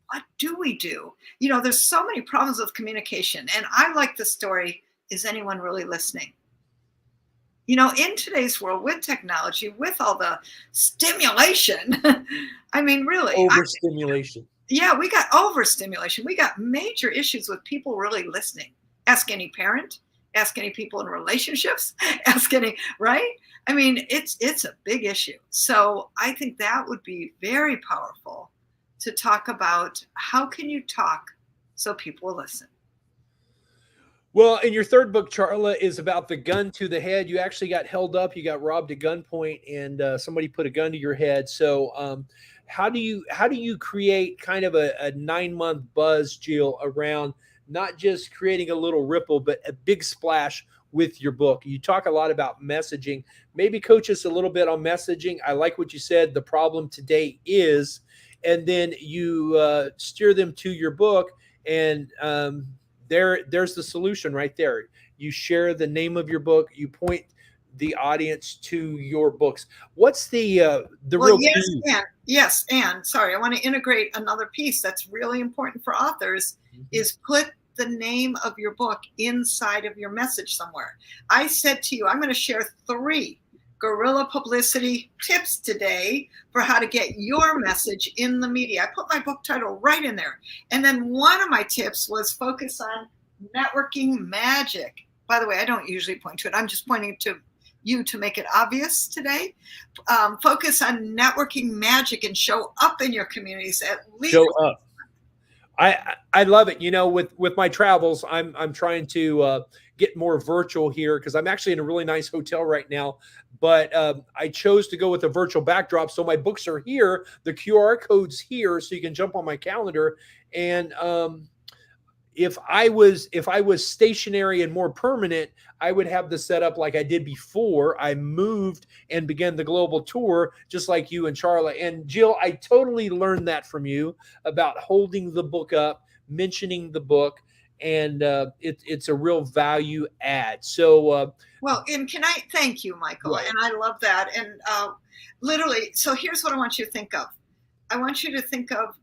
[SPEAKER 2] what do we do? You know, there's so many problems with communication. And I like the story, is anyone really listening? You know, in today's world with technology, with all the stimulation, I mean, really,
[SPEAKER 1] Overstimulation.
[SPEAKER 2] yeah, we got overstimulation. We got major issues with people really listening. Ask any parent, ask any people in relationships, ask any, right? I mean, it's a big issue. So I think that would be very powerful to talk about how can you talk so people will listen.
[SPEAKER 1] Well, in your third book, Charla, is about the gun to the head. You actually got held up. You got robbed at gunpoint, and somebody put a gun to your head. So, how do you create kind of a 9-month buzz, Jill, around not just creating a little ripple, but a big splash with your book? You talk a lot about messaging. Maybe coach us a little bit on messaging. I like what you said. The problem today is, and then you steer them to your book, and there's the solution right there. You share the name of your book. You point the audience to your books. What's the real key?
[SPEAKER 2] And sorry, I want to integrate another piece that's really important for authors, is put the name of your book inside of your message somewhere. I said to you, I'm going to share 3 guerrilla publicity tips today for how to get your message in the media. I put my book title right in there. And then one of my tips was focus on networking magic. By the way, I don't usually point to it. I'm just pointing to you to make it obvious today. Focus on networking magic and show up in your communities at least.
[SPEAKER 1] Show up. I love it. You know, with my travels, I'm trying to get more virtual here because I'm actually in a really nice hotel right now. But I chose to go with a virtual backdrop, so my books are here. The QR code's here, so you can jump on my calendar. And if I was stationary and more permanent, I would have the setup like I did before I moved and began the global tour, just like you and Charla. And Jill, I totally learned that from you about holding the book up, mentioning the book, and it's a real value add. So,
[SPEAKER 2] well, and can I thank you, Michael? Right. And I love that. And literally, so here's what I want you to think of. I want you to think of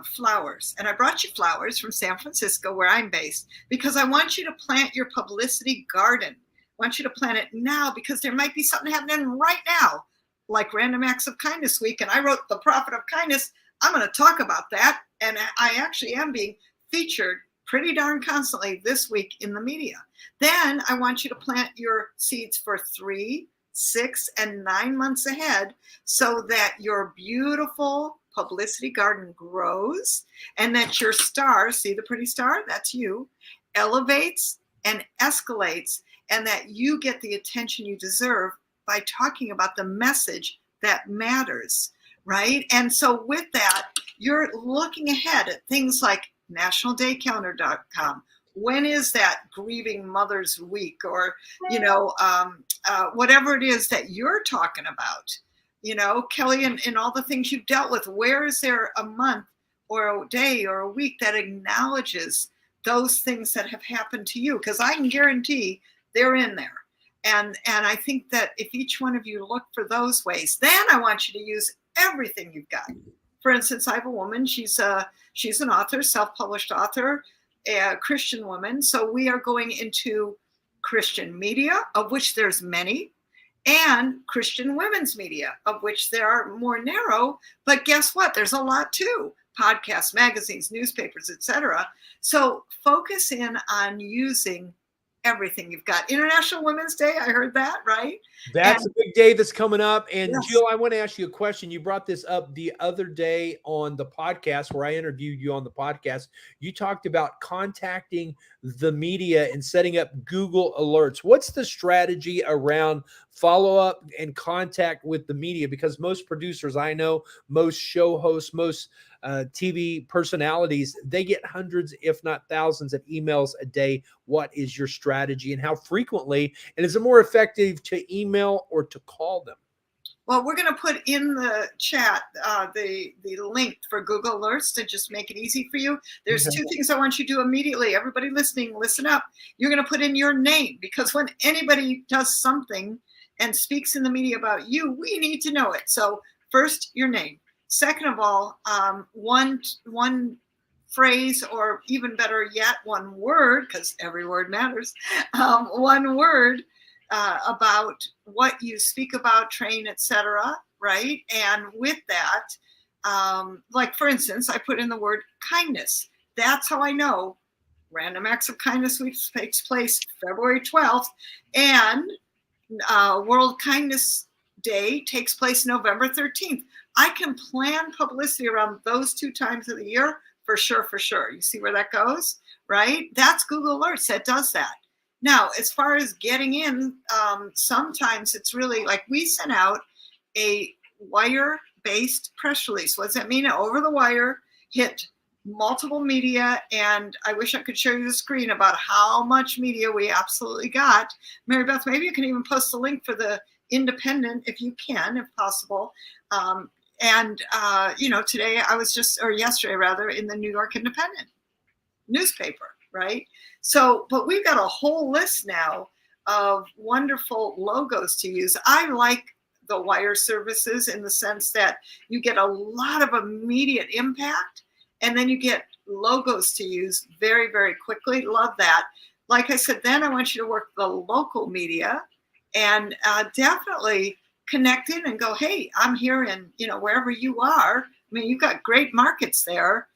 [SPEAKER 2] flowers. And I brought you flowers from San Francisco, where I'm based, because I want you to plant your publicity garden. I want you to plant it now, because there might be something happening right now, like Random Acts of Kindness Week. And I wrote The Prophet of Kindness. I'm going to talk about that. And I actually am being featured pretty darn constantly this week in the media. Then I want you to plant your seeds for 3, 6, and 9 months ahead, so that your beautiful publicity garden grows, and that your star, see the pretty star? That's you, elevates and escalates, and that you get the attention you deserve by talking about the message that matters, right? And so with that, you're looking ahead at things like nationaldaycalendar.com. When is that Grieving Mother's Week? Or, you know, whatever it is that you're talking about. You know, Kelly, and all the things you've dealt with, where is there a month or a day or a week that acknowledges those things that have happened to you? Because I can guarantee they're in there. And I think that if each one of you look for those ways, then I want you to use everything you've got. For instance, I have a woman, she's an author, self-published author, a Christian woman. So we are going into Christian media, of which there's many, and Christian women's media, of which there are more narrow, but guess what? There's a lot too. Podcasts, magazines, newspapers, etc. So focus in on using everything you've got. International Women's Day, I heard that, right?
[SPEAKER 1] That's a big day that's coming up. And
[SPEAKER 2] yes.
[SPEAKER 1] Jill, I want to ask you a question. You brought this up the other day on the podcast where I interviewed you on the podcast. You talked about contacting the media and setting up Google alerts. What's the strategy around follow-up and contact with the media? Because most producers I know, most show hosts, most TV personalities, they get hundreds, if not thousands of emails a day. What is your strategy, and how frequently? And is it more effective to email or to call them?
[SPEAKER 2] Well, we're going to put in the chat the link for Google Alerts to just make it easy for you. There's 2 things I want you to do immediately. Everybody listening, listen up. You're going to put in your name, because when anybody does something and speaks in the media about you, we need to know it. So first, your name. Second of all, one phrase, or even better yet, one word, because every word matters, one word about what you speak about, train, etc. Right? And with that, like for instance, I put in the word kindness. That's how I know Random Acts of Kindness Week takes place February 12th, and World Kindness Day takes place November 13th. I can plan publicity around those 2 times of the year for sure, for sure. You see where that goes, right? That's Google Alerts that does that. Now, as far as getting in, sometimes it's really like we sent out a wire-based press release. What does that mean? Over the wire, hit multiple media, and I wish I could show you the screen about how much media we absolutely got. Mary Beth, maybe you can even post a link for the Independent if you can, if possible. Today I was yesterday rather, in the New York Independent newspaper, right? So, but we've got a whole list now of wonderful logos to use. I like the wire services in the sense that you get a lot of immediate impact, and then you get logos to use very, very quickly. Love that. Like I said, then I want you to work the local media and definitely connect in and go, hey, I'm here in, wherever you are. I mean, you've got great markets there.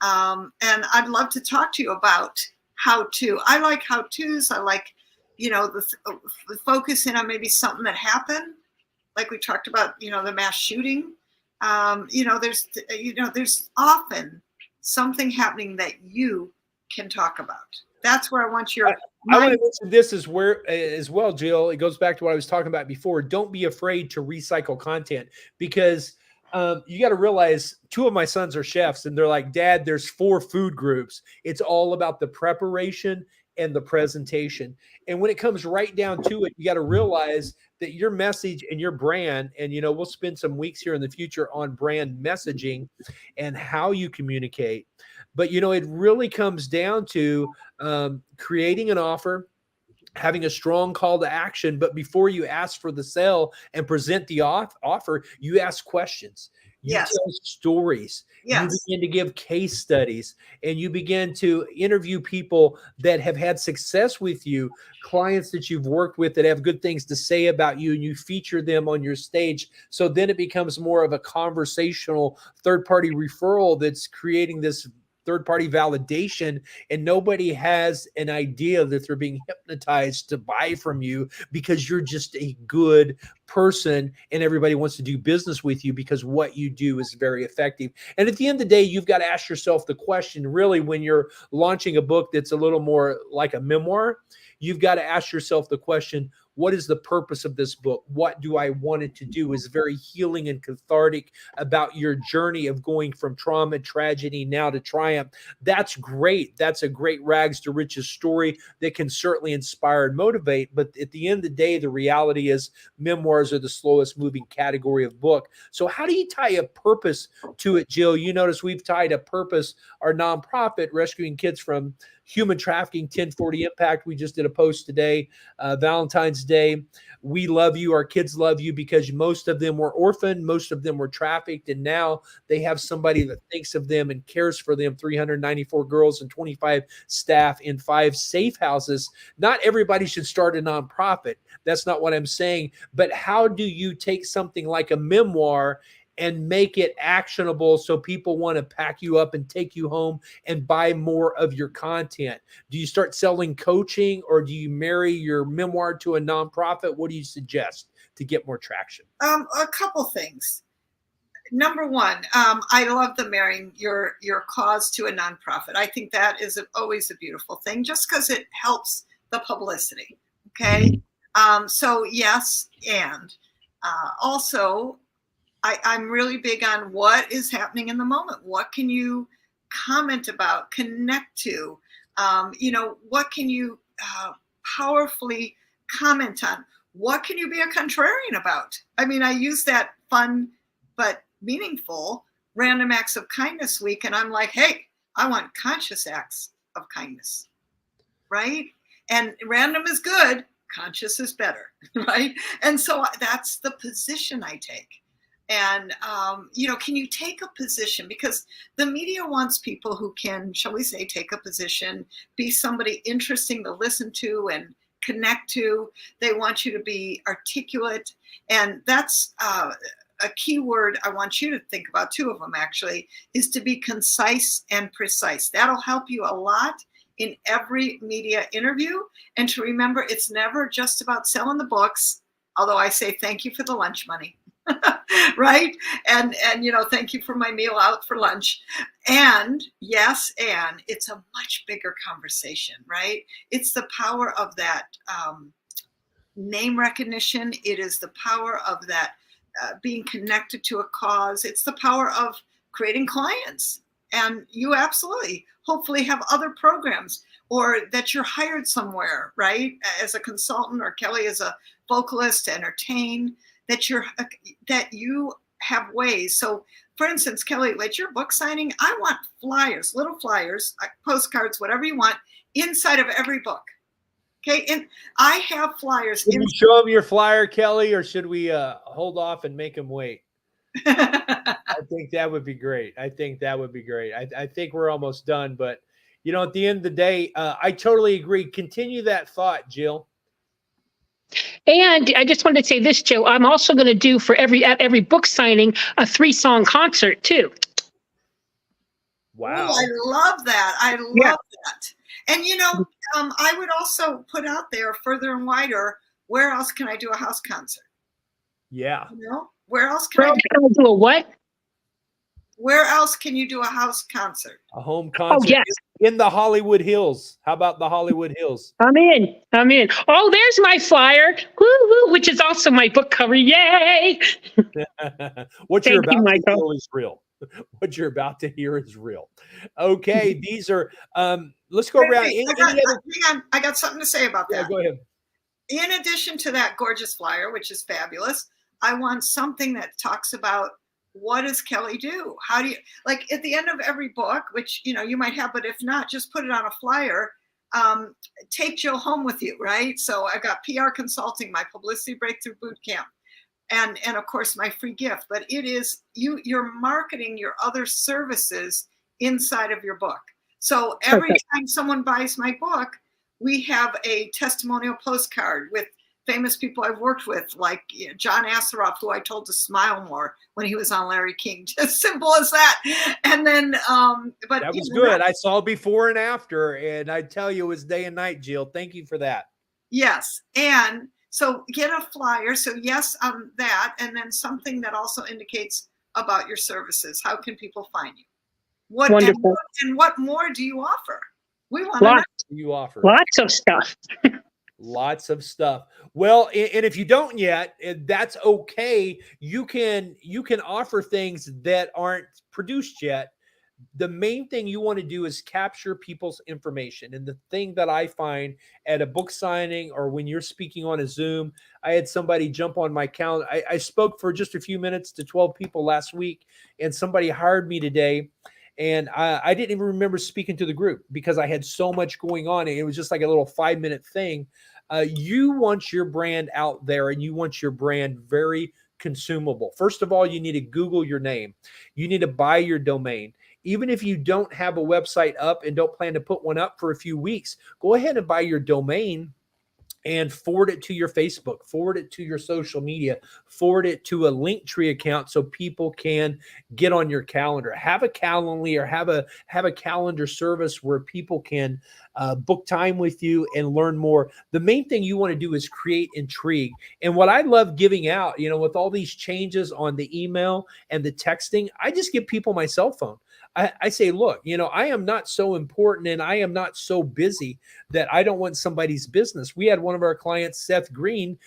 [SPEAKER 2] And I'd love to talk to you about how to. I like how-tos. I like, the focus in on maybe something that happened, like we talked about, the mass shooting. There's often something happening that you can talk about. That's where I want your.
[SPEAKER 1] I want to mention this as well, Jill. It goes back to what I was talking about before. Don't be afraid to recycle content, because you got to realize 2 of my sons are chefs, and they're like, Dad, there's 4 food groups. It's all about the preparation and the presentation. And when it comes right down to it, you got to realize that your message and your brand, and we'll spend some weeks here in the future on brand messaging and how you communicate. But it really comes down to creating an offer, having a strong call to action. But before you ask for the sale and present the offer, you ask questions. You
[SPEAKER 2] Yes.
[SPEAKER 1] tell stories.
[SPEAKER 2] Yes.
[SPEAKER 1] You begin to give case studies, and you begin to interview people that have had success with you, clients that you've worked with that have good things to say about you, and you feature them on your stage. So then it becomes more of a conversational third-party referral that's creating this third-party validation, and nobody has an idea that they're being hypnotized to buy from you because you're just a good person, and everybody wants to do business with you because what you do is very effective. And at the end of the day, you've got to ask yourself the question, really, when you're launching a book that's a little more like a memoir, you've got to ask yourself the question, what is the purpose of this book? What do I want it to do? Is very healing and cathartic about your journey of going from trauma, tragedy, now to triumph. That's great. That's a great rags to riches story that can certainly inspire and motivate. But at the end of the day, the reality is memoirs are the slowest moving category of book. So how do you tie a purpose to it, Jill? You notice we've tied a purpose, our nonprofit, Rescuing Kids from Human Trafficking, 1040 Impact. We just did a post today, Valentine's Day. We love you. Our kids love you because most of them were orphaned. Most of them were trafficked. And now they have somebody that thinks of them and cares for them. 394 girls and 25 staff in 5 safe houses. Not everybody should start a nonprofit. That's not what I'm saying. But how do you take something like a memoir and make it actionable so people want to pack you up and take you home and buy more of your content? Do you start selling coaching, or do you marry your memoir to a nonprofit? What do you suggest to get more traction?
[SPEAKER 2] A couple things. Number one, I love the marrying your cause to a nonprofit. I think that is always a beautiful thing, just because it helps the publicity. Okay. So yes, and also, I'm really big on what is happening in the moment. What can you comment about, connect to? What can you powerfully comment on? What can you be a contrarian about? I mean, I use that fun but meaningful Random Acts of Kindness Week, and I'm like, hey, I want conscious acts of kindness, right? And random is good, conscious is better, right? And so that's the position I take. And, can you take a position? Because the media wants people who can, shall we say, take a position, be somebody interesting to listen to and connect to. They want you to be articulate. And that's a key word I want you to think about, two of them actually, is to be concise and precise. That'll help you a lot in every media interview. And to remember, it's never just about selling the books, although I say thank you for the lunch money. Right? And thank you for my meal out for lunch. And yes, and it's a much bigger conversation, right? It's the power of that name recognition. It is the power of that being connected to a cause. It's the power of creating clients. And you absolutely, hopefully, have other programs, or that you're hired somewhere, right? As a consultant, or Kelly as a vocalist to entertain, that you have ways. So for instance, Kelly, at your book signing, I want flyers, little flyers, postcards, whatever you want, inside of every book. Okay. And I have flyers.
[SPEAKER 1] Should we show them your flyer, Kelly, or should we hold off and make them wait? I think that would be great. I think we're almost done, but at the end of the day, I totally agree. Continue that thought, Jill.
[SPEAKER 4] And I just wanted to say this, Joe, I'm also going to do at every book signing, a 3-song concert too.
[SPEAKER 1] Wow.
[SPEAKER 2] Ooh, I love that. I love that. And, I would also put out there further and wider, where else can I do a house concert?
[SPEAKER 1] Yeah.
[SPEAKER 2] Where else can I
[SPEAKER 4] do a what?
[SPEAKER 2] Where else can you do a house concert?
[SPEAKER 1] A home concert.
[SPEAKER 4] Oh, yes.
[SPEAKER 1] In the Hollywood Hills. How about the Hollywood Hills?
[SPEAKER 4] I'm in. Oh, there's my flyer, woo-hoo, which is also my book cover. Yay!
[SPEAKER 1] What you're about to hear is real. What you're about to hear is real. Okay, these are. Let's go around.
[SPEAKER 2] Hang on, I got something to say about that.
[SPEAKER 1] Yeah, go ahead.
[SPEAKER 2] In addition to that gorgeous flyer, which is fabulous, I want something that talks about, what does Kelly do? How do you, like, at the end of every book, which you might have, but if not, just put it on a flyer. Take Jill home with you, right? So I've got PR consulting, my Publicity Breakthrough Bootcamp, and of course my free gift. But it is you're marketing your other services inside of your book. So every time someone buys my book, we have a testimonial postcard with famous people I've worked with, like John Asseroff, who I told to smile more when he was on Larry King. Just simple as that. And then, but
[SPEAKER 1] that was good. I saw before and after, and I tell you, it was day and night, Jill. Thank you for that.
[SPEAKER 2] Yes. And so get a flyer. So yes, that, and then something that also indicates about your services. How can people find you?
[SPEAKER 4] Wonderful.
[SPEAKER 2] And what more do you offer? We want
[SPEAKER 4] to know.
[SPEAKER 1] You offer
[SPEAKER 4] lots of stuff.
[SPEAKER 1] Lots of stuff. Well, and if you don't yet, that's okay. You can offer things that aren't produced yet. The main thing you want to do is capture people's information. And the thing that I find at a book signing, or when you're speaking on a Zoom, I had somebody jump on my calendar. I spoke for just a few minutes to 12 people last week, and somebody hired me today. And I didn't even remember speaking to the group because I had so much going on. And it was just like a little 5-minute thing. You want your brand out there, and you want your brand very consumable. First of all, you need to Google your name. You need to buy your domain. Even if you don't have a website up and don't plan to put one up for a few weeks, go ahead and buy your domain and forward it to your Facebook, forward it to your social media, forward it to a Linktree account so people can get on your calendar. Have a Calendly, or have a calendar service where people can book time with you and learn more. The main thing you want to do is create intrigue. And what I love giving out, with all these changes on the email and the texting, I just give people my cell phone. I say, look, I am not so important, and I am not so busy that I don't want somebody's business. We had one of our clients, Seth Green,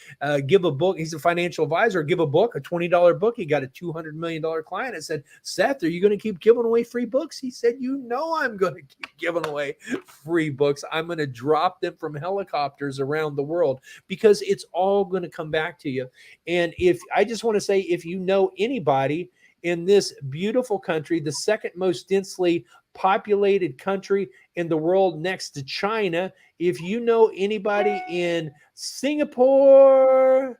[SPEAKER 1] give a book. He's a financial advisor, give a book, a $20 book. He got a $200 million client. I said, Seth, are you going to keep giving away free books? He said, I'm going to keep giving away free books. I'm going to drop them from helicopters around the world, because it's all going to come back to you. And I just want to say, if you know anybody in this beautiful country, the second most densely populated country in the world next to China, if you know anybody in Singapore,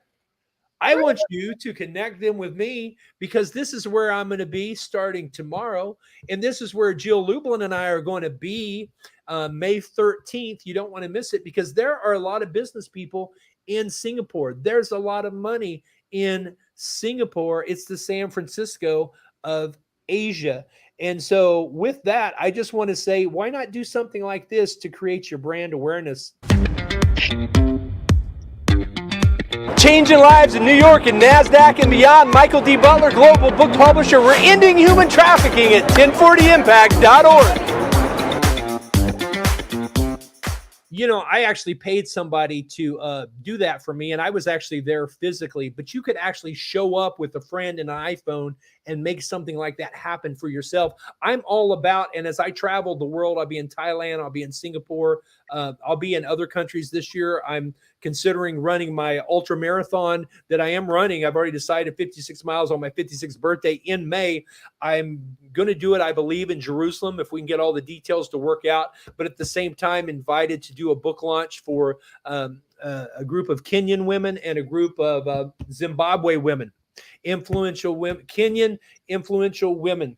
[SPEAKER 1] I want you to connect them with me because this is where I'm going to be starting tomorrow. And this is where Jill Lublin and I are going to be May 13th. You don't want to miss it because there are a lot of business people in Singapore. There's a lot of money in Singapore. It's the San Francisco of Asia. And so with that, I just want to say, why not do something like this to create your brand awareness? Changing lives in New York and NASDAQ and beyond. Michael D. Butler, Global Book Publisher. We're ending human trafficking at 1040impact.org. You know, I actually paid somebody to do that for me, and I was actually there physically, but you could actually show up with a friend and an iPhone and make something like that happen for yourself. I'm all about, and as I travel the world, I'll be in Thailand, I'll be in Singapore, I'll be in other countries this year. I'm considering running my ultra marathon that I am running. I've already decided 56 miles on my 56th birthday in May. I'm going to do it, I believe, in Jerusalem if we can get all the details to work out. But at the same time, invited to do a book launch for a group of Kenyan women and a group of Zimbabwe women, influential women, Kenyan influential women.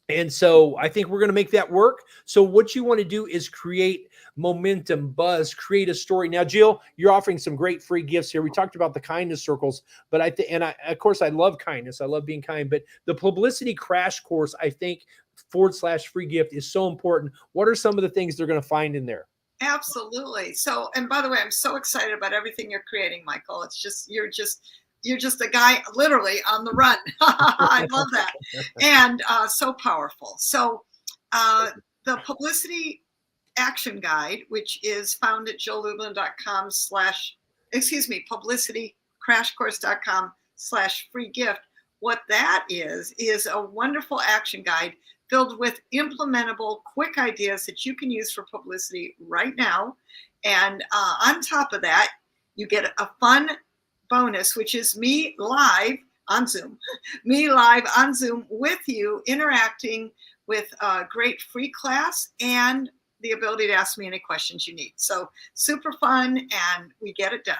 [SPEAKER 1] And so I think we're going to make that work. So what you want to do is create momentum, buzz, create a story. Now, Jill, you're offering some great free gifts here. We talked about the kindness circles, but of course, I love kindness. I love being kind, but the publicity crash course, I think /free gift is so important. What are some of the things they're going to find in there?
[SPEAKER 2] Absolutely. So, and by the way, I'm so excited about everything you're creating, Michael. It's just, you're just a guy literally on the run. I love that. And so powerful. So the publicity action guide, which is found at jilllublin.com publicitycrashcourse.com/free gift. What that is a wonderful action guide filled with implementable, quick ideas that you can use for publicity right now. And on top of that, you get a fun bonus, which is me live on Zoom with you, interacting with a great free class and the ability to ask me any questions you need. So super fun, and we get it done.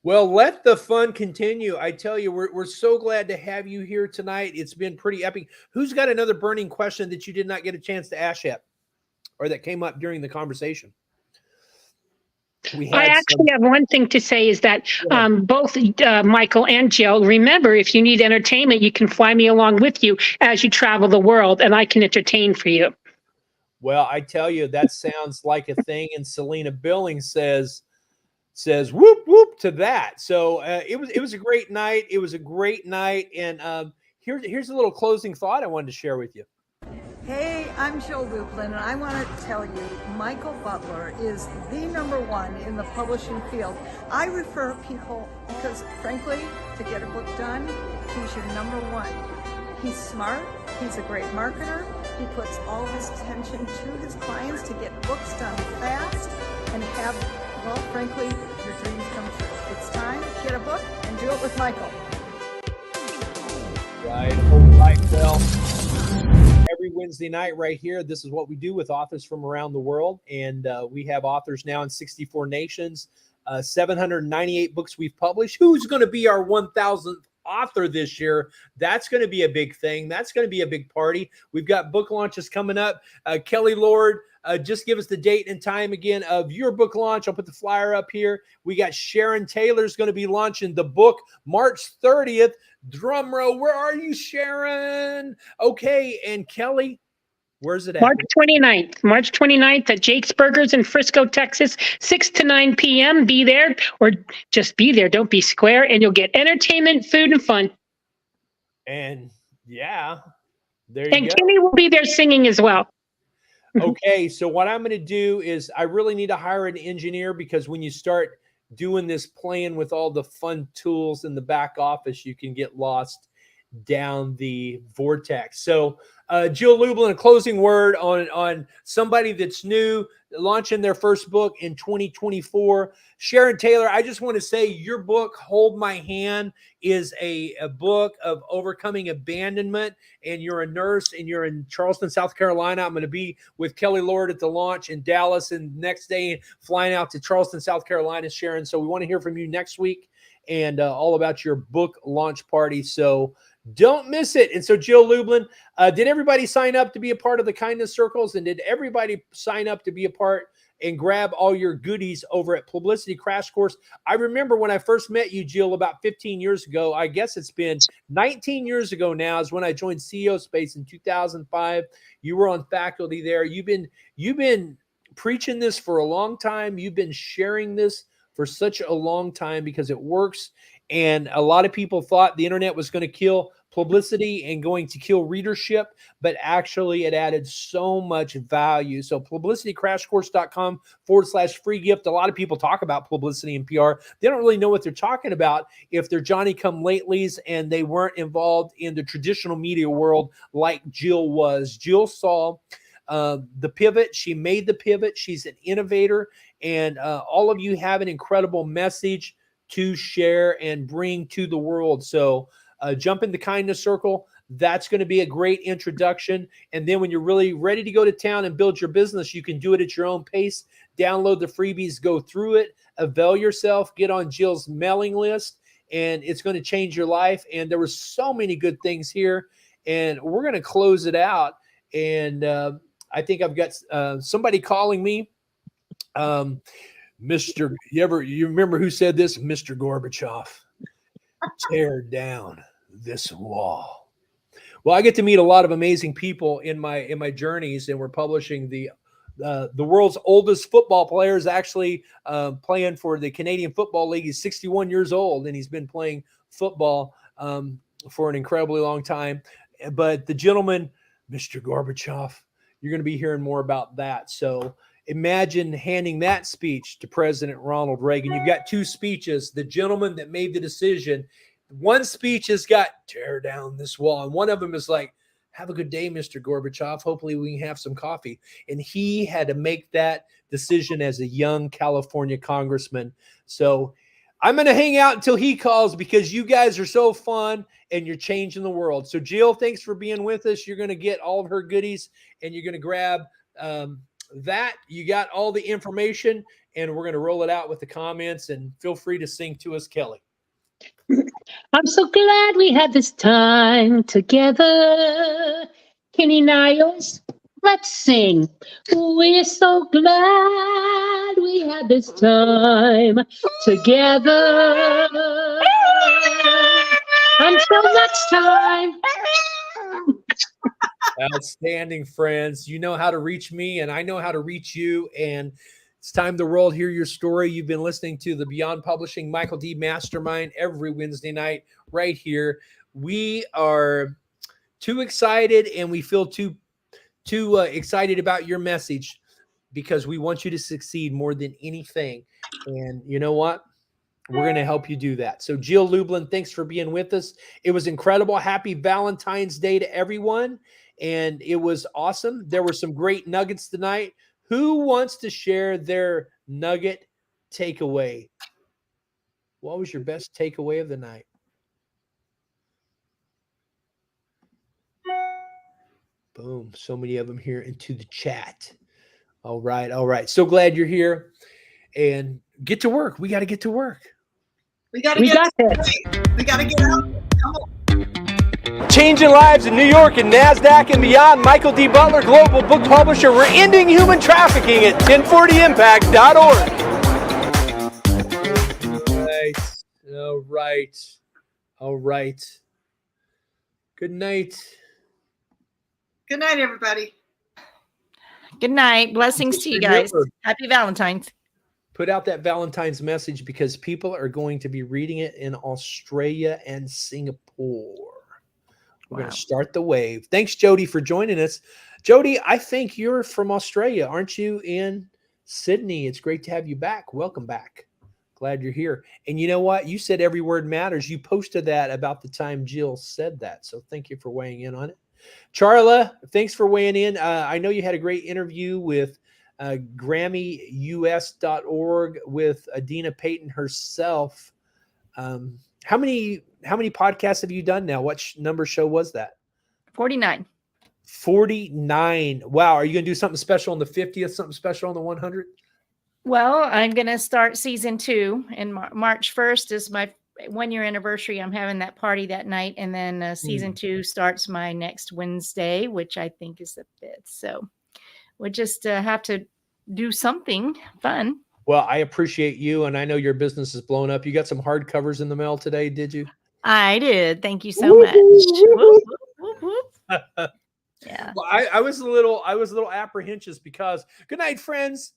[SPEAKER 1] Well, let the fun continue. I tell you, we're so glad to have you here tonight. It's been pretty epic. Who's got another burning question that you did not get a chance to ask yet, or that came up during the conversation?
[SPEAKER 4] I actually have one thing to say is that both Michael and Jill, remember, if you need entertainment, you can fly me along with you as you travel the world, and I can entertain for you.
[SPEAKER 1] Well, I tell you, that sounds like a thing. And Selena Billings says whoop whoop to that. So it was a great night. It was a great night. And here's a little closing thought I wanted to share with you.
[SPEAKER 2] Hey, I'm Jill Lublin, and I want to tell you, Michael Butler is the #1 in the publishing field. I refer people because, frankly, to get a book done, he's your #1. He's smart. He's a great marketer. He puts all his attention to his clients to get books done fast and have, well, frankly, your dreams come true. It's time. Get a book and do it with Michael.
[SPEAKER 1] Right. All right. Well, every Wednesday night right here, this is what we do with authors from around the world. And we have authors now in 64 nations, 798 books we've published. Who's going to be our 1,000th author this year? That's going to be a big thing. That's going to be a big party. We've got book launches coming up. Kelly Lord, just give us the date and time again of your book launch. I'll put the flyer up here. We got Sharon Taylor's going to be launching the book March 30th. Drum roll. Where are you, Sharon? Okay. And Kelly, where's it at?
[SPEAKER 4] March 29th at Jake's Burgers in Frisco, Texas, 6 to 9 p.m. Be there, or just be there. Don't be square, and you'll get entertainment, food, and fun.
[SPEAKER 1] And yeah, there you go.
[SPEAKER 4] And Kimmy will be there singing as well.
[SPEAKER 1] Okay, so what I'm going to do is I really need to hire an engineer, because when you start doing this, playing with all the fun tools in the back office, you can get lost down the vortex. So Jill Lublin, a closing word on somebody that's new, launching their first book in 2024. Sharon Taylor, I just want to say your book, Hold My Hand, is a book of overcoming abandonment. And you're a nurse and you're in Charleston, South Carolina. I'm going to be with Kelly Lord at the launch in Dallas, and next day flying out to Charleston, South Carolina, Sharon. So we want to hear from you next week. and all about your book launch party. So don't miss it. And so, Jill Lublin, did everybody sign up to be a part of the kindness circles? And did everybody sign up to be a part and grab all your goodies over at Publicity Crash Course? I remember when I first met you, Jill, about 15 years ago. I guess it's been 19 years ago now is when I joined CEO Space in 2005. You were on faculty there. You've been preaching this for a long time. You've been sharing this for such a long time because it works. And a lot of people thought the internet was going to kill publicity and going to kill readership, but actually it added so much value. So publicitycrashcourse.com/free gift. A lot of people talk about publicity and PR. They don't really know what they're talking about if they're Johnny-come-latelys and they weren't involved in the traditional media world like Jill was. Jill saw the pivot. She made the pivot. She's an innovator, and all of you have an incredible message to share and bring to the world. So jump in the kindness circle. That's going to be a great introduction. And then when you're really ready to go to town and build your business, you can do it at your own pace. Download the freebies, go through it, avail yourself, get on Jill's mailing list, and it's going to change your life. And there were so many good things here, and we're going to close it out. And I think I've got somebody calling me. You remember who said this? Mr. Gorbachev, tear down this wall. Well, I get to meet a lot of amazing people in my journeys, and we're publishing the world's oldest football player is actually playing for the Canadian Football League. He's 61 years old, and he's been playing football for an incredibly long time. But the gentleman, Mr. Gorbachev, you're going to be hearing more about that. So imagine handing that speech to President Ronald Reagan. You've got two speeches. The gentleman that made the decision, one speech has got tear down this wall, and one of them is like, have a good day, Mr. Gorbachev. Hopefully we can have some coffee. And he had to make that decision as a young California congressman. So I'm going to hang out until he calls because you guys are so fun and you're changing the world. So Jill, thanks for being with us. You're going to get all of her goodies, and you're going to grab that. You got all the information, and we're going to roll it out with the comments, and feel free to sing to us, Kelly.
[SPEAKER 4] I'm so glad we had this time together. Kenny Niles, let's sing. We're so glad we had this time together. Until next time.
[SPEAKER 1] Outstanding, friends. You know how to reach me, and I know how to reach you. And it's time the world hear your story. You've been listening to the Beyond Publishing Michael D. Mastermind every Wednesday night right here. We are too excited, and we feel too excited about your message because we want you to succeed more than anything. And you know what? We're going to help you do that. So Jill Lublin, thanks for being with us. It was incredible. Happy Valentine's Day to everyone. And it was awesome. There were some great nuggets tonight. Who wants to share their nugget takeaway? What was your best takeaway of the night? Boom. So many of them here into the chat. All right. All right. So glad you're here. And get to work. We got to get to work.
[SPEAKER 2] We got to
[SPEAKER 4] got this.
[SPEAKER 2] We got to get out. Come on.
[SPEAKER 1] Changing lives in New York and NASDAQ and beyond. Michael D. Butler, global book publisher. We're ending human trafficking at 1040impact.org. All right. All right. Good night.
[SPEAKER 2] Good night, everybody.
[SPEAKER 5] Good night. Blessings to you guys. Happy Valentine's.
[SPEAKER 1] Put out that Valentine's message because people are going to be reading it in Australia and Singapore. We're going to start the wave. Thanks, Jody, for joining us. Jody, I think you're from Australia. Aren't you in Sydney? It's great to have you back. Welcome back. Glad you're here. And you know what? You said every word matters. You posted that about the time Jill said that. So thank you for weighing in on it. Charla, thanks for weighing in. I know you had a great interview with GrammyUS.org with Adina Payton herself. How many podcasts have you done now? What number show was that?
[SPEAKER 5] 49.
[SPEAKER 1] 49. Wow. Are you going to do something special on the 50th, something special on the 100?
[SPEAKER 5] Well, I'm going to start season 2, and March 1st is my 1 year anniversary, I'm having that party that night. And then season 2 starts my next Wednesday, which I think is the 5th. So we just have to do something fun.
[SPEAKER 1] Well, I appreciate you, and I know your business is blown up. You got some hardcovers in the mail today, did you?
[SPEAKER 5] I did. Thank you so much. Whoop, whoop, whoop, whoop. Yeah.
[SPEAKER 1] Well, I was a little apprehensive because good night, friends.